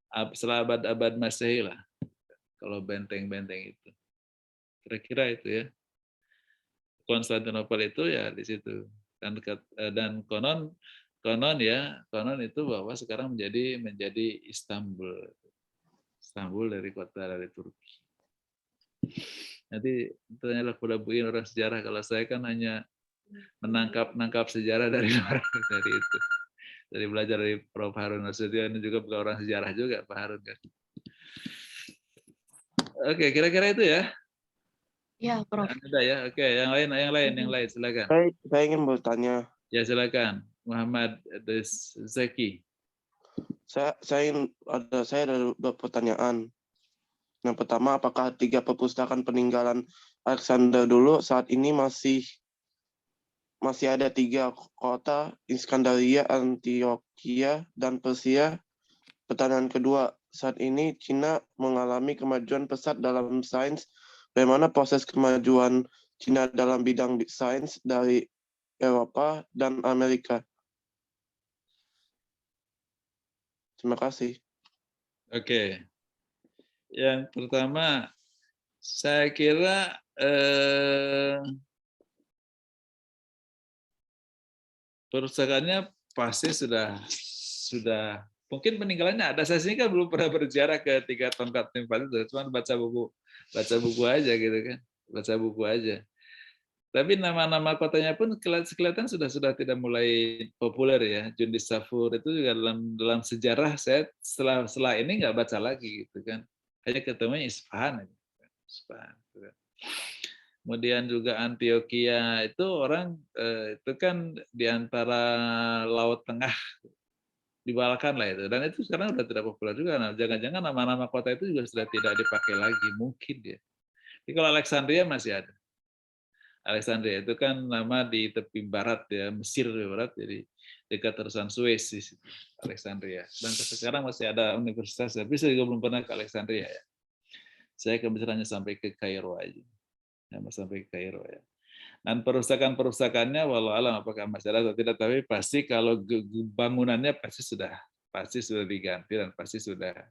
abad Masehi lah. Kalau benteng-benteng itu, kira-kira itu ya. Konstantinopel itu ya di situ. Dan konon itu bahwa sekarang menjadi Istanbul dari Turki. Nanti tanyalah pada orang sejarah. Kalau saya kan hanya menangkap sejarah dari itu. Dari belajar dari Prof. Harun Nasution, ini juga bukan orang sejarah juga Pak Harun kan. Oke, kira-kira itu ya. Ya, Prof. Ada ya. Oke, yang lain silakan. Saya ingin bertanya. Ya, silakan. Muhammad Zaki. Saya ada pertanyaan. Yang pertama, apakah 3 perpustakaan peninggalan Alexander dulu saat ini masih ada 3 kota, Iskandaria, Antioquia, dan Persia? Pertanyaan kedua, saat ini Cina mengalami kemajuan pesat dalam sains. Bagaimana proses kemajuan Cina dalam bidang sains dari Eropa dan Amerika? Terima kasih. Oke. Yang pertama, saya kira perpustakaannya pasti sudah mungkin peninggalannya ada. Saya sini kan belum pernah berziarah ke 3 tongkat tempat itu, cuma baca buku aja gitu kan, baca buku aja. Tapi nama-nama kotanya pun kelihatan sudah tidak mulai populer ya. Jundis Safur itu juga dalam sejarah saya setelah ini nggak baca lagi gitu kan. Hanya ketemu Isfahan. Isfahan. Kemudian juga Antioquia itu orang itu kan di antara Laut Tengah dibalkan lah itu. Dan itu sekarang sudah tidak populer juga. Nah, jangan-jangan nama-nama kota itu juga sudah tidak dipakai lagi mungkin ya. Tapi kalau Alexandria masih ada. Alexandria itu kan nama di tepi barat ya, Mesir di barat, jadi dekat terusan Suez di situ, Alexandria. Dan sekarang masih ada universitas, tapi saya juga belum pernah ke Alexandria ya. Saya kebetulan sampai ke Kairo aja, sampai ke Kairo ya. Dan perpustakaan-perpustakaannya, walau alam apakah masih ada atau tidak, tapi pasti kalau bangunannya pasti sudah diganti dan pasti sudah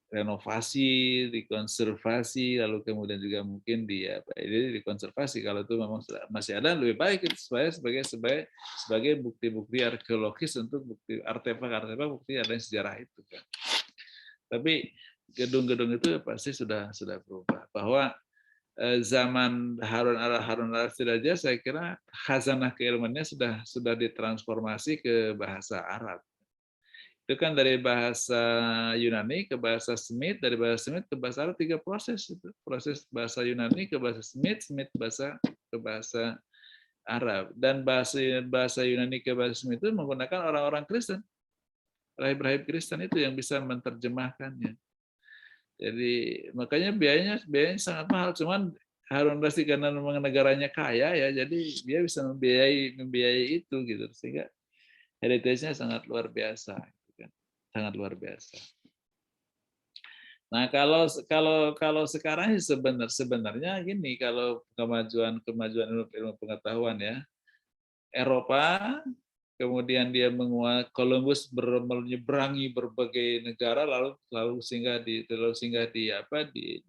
renovasi, dikonservasi, lalu kemudian juga mungkin dikonservasi. Kalau itu memang masih ada, lebih baik itu sebagai bukti-bukti arkeologis untuk bukti artefak bukti adanya sejarah itu kan. Tapi gedung-gedung itu pasti sudah berubah. Bahwa zaman Harun al-Rashid aja saya kira khazanah keilmuannya sudah ditransformasi ke bahasa Arab. Itu kan dari bahasa Yunani ke bahasa Semit, dari bahasa Semit ke bahasa Arab, 3 proses itu. Proses bahasa Yunani ke bahasa Semit, Semit ke bahasa Arab. Dan bahasa Yunani ke bahasa Semit itu menggunakan orang-orang Kristen. Rahib-rahib Kristen itu yang bisa menerjemahkannya. Jadi makanya biayanya sangat mahal. Cuman Harun Rasyid karena memang negaranya kaya ya, jadi dia bisa membiayai itu gitu. Sehingga heritage-nya sangat luar biasa. Sangat luar biasa. Nah, kalau sekarang sebenarnya gini, kalau kemajuan ilmu pengetahuan ya, Eropa, kemudian dia Columbus menyeberangi berbagai negara, lalu singgah di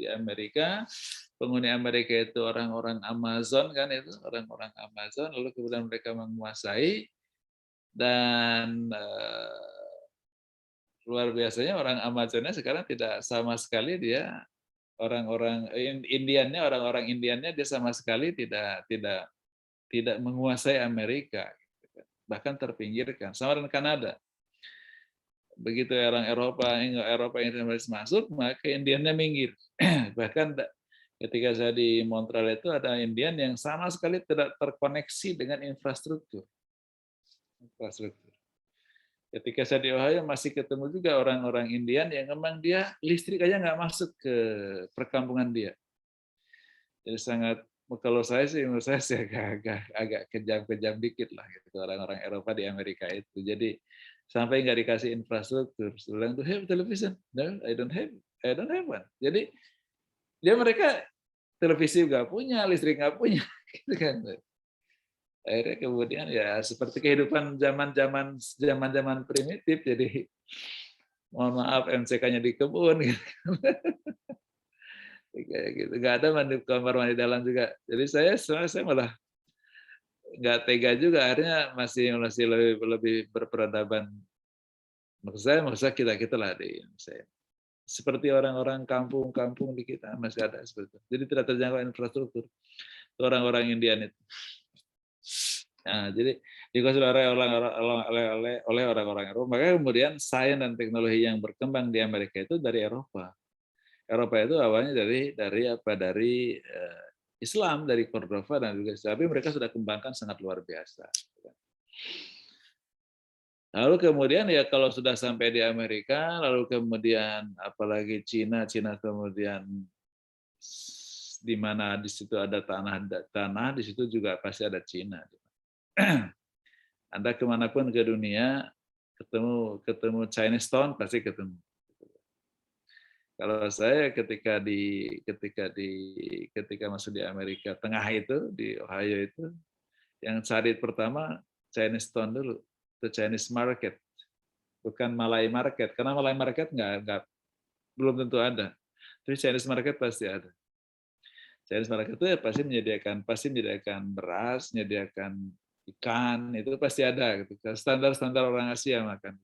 Amerika. Penghuni Amerika itu orang-orang Amazon kan, itu orang-orang Amazon, lalu kemudian mereka menguasai dan luar biasanya orang Amazonnya sekarang tidak sama sekali dia orang-orang Indiannya dia sama sekali tidak menguasai Amerika, bahkan terpinggirkan sama dengan Kanada. Begitu orang Eropa internasionalis masuk, maka Indiannya minggir. Bahkan ketika saya di Montreal itu ada Indian yang sama sekali tidak terkoneksi dengan infrastruktur. Ketika saya di Ohio masih ketemu juga orang-orang Indian yang memang dia listrik aja nggak masuk ke perkampungan dia. Jadi kalau saya sih menurut saya sih agak kejam dikit lah gitu orang-orang Eropa di Amerika itu. Jadi sampai nggak dikasih infrastruktur. Bilang tuh have television? No, I don't have one. Jadi mereka televisi nggak punya, listrik nggak punya, gitu kan. Akhirnya kemudian ya seperti kehidupan zaman primitif, jadi mohon maaf MCK-nya di kebun gitu. Kayak gitu. Nggak ada kamar mandi dalam juga. Jadi saya malah nggak tega juga, akhirnya masih lebih berperadaban. Maksud saya kita lah di Indonesia. Seperti orang-orang kampung di kita masih ada seperti itu. Jadi tidak terjangkau infrastruktur. Orang-orang Indian itu. Nah, jadi dikuasai oleh orang-orang Eropa. Makanya kemudian sains dan teknologi yang berkembang di Amerika itu dari Eropa. Eropa itu awalnya dari Islam, dari Cordova dan juga tapi mereka sudah kembangkan sangat luar biasa. Lalu kemudian ya kalau sudah sampai di Amerika, lalu kemudian apalagi Cina kemudian di mana di situ ada tanah di situ juga pasti ada Cina. Anda kemanapun ke dunia ketemu Chinese Town pasti ketemu. Kalau saya ketika masuk di Amerika Tengah itu di Ohio itu, yang cari pertama Chinese Town dulu, itu Chinese Market, bukan Malay Market, karena Malay Market nggak belum tentu ada, tapi Chinese Market pasti ada. Chinese Market itu ya pasti menyediakan beras, menyediakan ikan, itu pasti ada gitu. Standar orang Asia makan.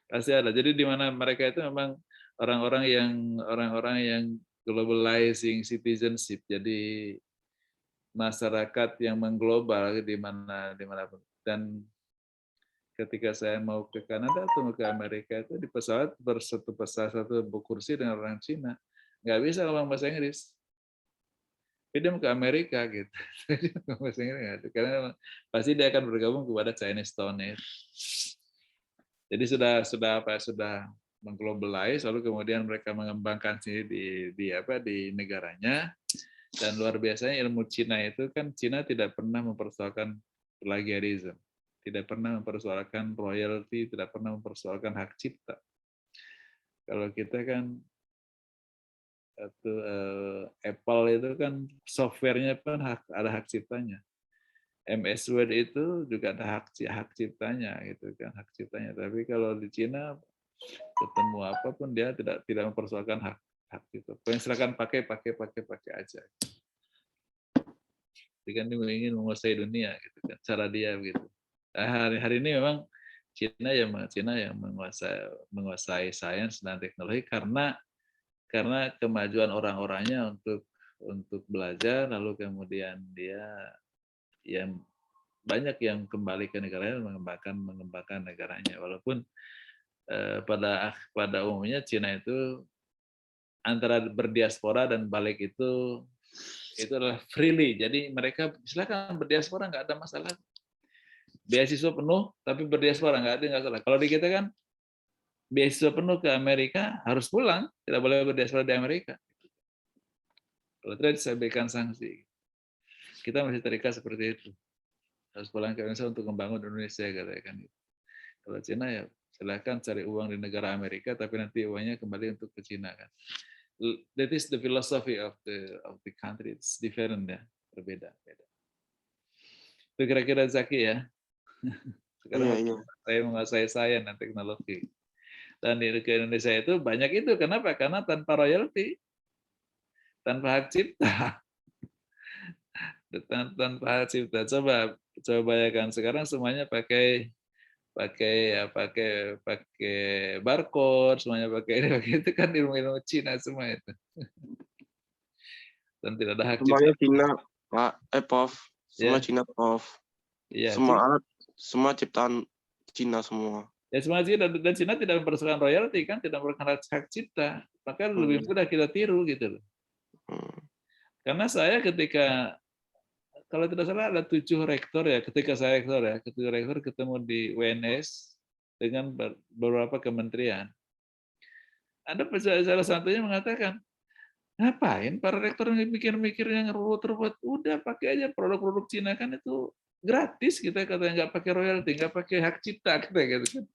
Pasti ada. Jadi di mana mereka itu memang orang-orang yang globalizing citizenship. Jadi masyarakat yang mengglobal di manapun. Dan ketika saya mau ke Kanada atau mau ke Amerika itu di pesawat satu kursi dengan orang Cina, nggak bisa ngomong bahasa Inggris. Dia mau ke Amerika gitu. Bahasa Inggris, karena pasti dia akan bergabung kepada Chinese Town itu. Jadi sudah mengglobalize, lalu kemudian mereka mengembangkan sendiri di negaranya, dan luar biasanya ilmu Cina itu kan Cina tidak pernah mempersoalkan plagiarism, tidak pernah mempersoalkan royalty, tidak pernah mempersoalkan hak cipta. Kalau kita kan Apple itu kan softwarenya pun ada hak ciptanya. MS Word itu juga ada hak ciptanya gitu kan, hak ciptanya. Tapi kalau di Cina ketemu apapun dia tidak mempersoalkan hak itu. Silakan pakai aja. Jadi kan dia ingin menguasai dunia gitu kan, cara dia gitu. Nah, hari ini memang Cina yang menguasai sains dan teknologi karena kemajuan orang-orangnya untuk belajar, lalu kemudian dia yang banyak yang kembali ke negaranya mengembangkan negaranya, walaupun pada umumnya Cina itu antara berdiaspora dan balik itu adalah freely, jadi mereka silakan berdiaspora, nggak ada masalah, beasiswa penuh tapi berdiaspora nggak ada masalah. Kalau di kita kan beasiswa penuh ke Amerika harus pulang, tidak boleh berdiaspora di Amerika. Kalau tidak saya berikan sanksi. Kita masih terikat seperti itu. Harus pulang ke Indonesia untuk membangun Indonesia, katakan. Kalau Cina ya silakan cari uang di negara Amerika, tapi nanti uangnya kembali untuk ke Cina kan. That is the philosophy of the country. It's different ya, berbeda. Itu kira-kira Zaki ya. Sekarang saya menguasai sains dan teknologi. Dan di Indonesia itu banyak itu. Kenapa? Karena tanpa royalty, tanpa hak cipta. Tanpa hak cipta. Coba bayangkan sekarang semuanya pakai barcode, semuanya pakai itu kan ilmu Cina semua itu. Dan tidak ada hak semuanya cipta. Cina, Pak, Prof. Semua Cina, Prof. Semua alat, semua ciptaan Cina semua. Ya semua Cina, dan Cina tidak mempersoalkan royalti kan, tidak mempersoalkan hak cipta. Maka lebih mudah kita tiru gitu loh. Karena saya ketika kalau tidak salah ada 7 rektor ya, ketika saya rektor ketemu di UNS dengan beberapa kementerian. Ada salah satunya mengatakan, ngapain para rektor mikir-mikir yang ruwet-ruwet, udah pakai aja produk-produk Cina kan itu gratis, kita katanya nggak pakai royalti, nggak pakai hak cipta, kita gitu kan.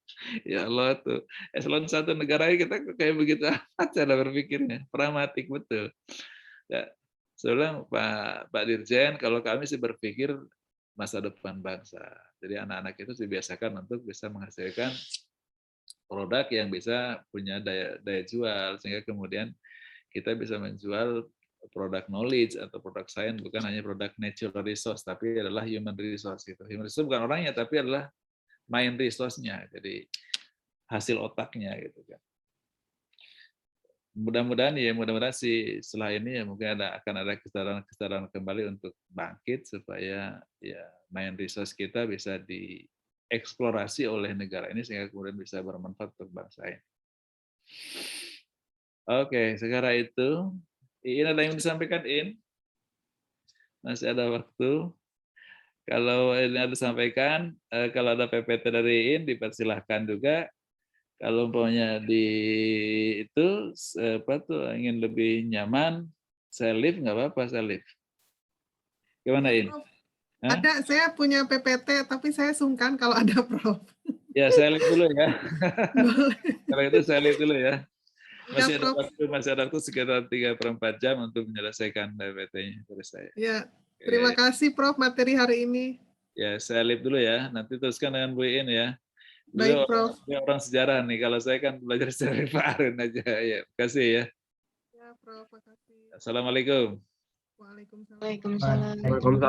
Ya Allah tuh, eselon 1 negara kita kayak begitu amat cara berpikirnya, pragmatik betul. Ya, saya bilang Pak Dirjen, kalau kami sih berpikir masa depan bangsa. Jadi anak-anak itu dibiasakan untuk bisa menghasilkan produk yang bisa punya daya jual, sehingga kemudian kita bisa menjual produk knowledge atau produk science, bukan hanya produk natural resource, tapi adalah human resource. Gitu. Human resource bukan orangnya, tapi adalah mind resource-nya, jadi hasil otaknya gitu kan. Mudah-mudahan sih setelah ini ya mungkin akan ada kesadaran kembali untuk bangkit supaya ya mind resource kita bisa dieksplorasi oleh negara ini sehingga kemudian bisa bermanfaat untuk bangsa ini. Oke, sekarang itu Iin ada yang disampaikan, In? Masih ada waktu. Kalau ini ada sampaikan, kalau ada PPT dari IN dipersilahkan juga. Kalau umpamanya di itu apa tuh ingin lebih nyaman, saya live nggak apa-apa, saya live. Gimana Ya, IN? Prof. Hah? Ada, saya punya PPT, tapi saya sungkan kalau ada Prof. Ya, saya live dulu ya. Boleh. Kalau itu saya live dulu ya. Ya, Prof. Masih ada waktu sekitar 3/4 jam untuk menyelesaikan PPT-nya dari saya. Ya, terima kasih Prof materi hari ini. Ya, saya live dulu ya. Nanti teruskan dengan Bu In ya. Baik, Prof. Beliau orang sejarah nih. Kalau saya kan belajar sejarah Pak Arun aja. Ya, terima kasih ya. Ya, Prof. Makasih. Assalamualaikum. Waalaikumsalam. Waalaikumsalam. Waalaikumsalam.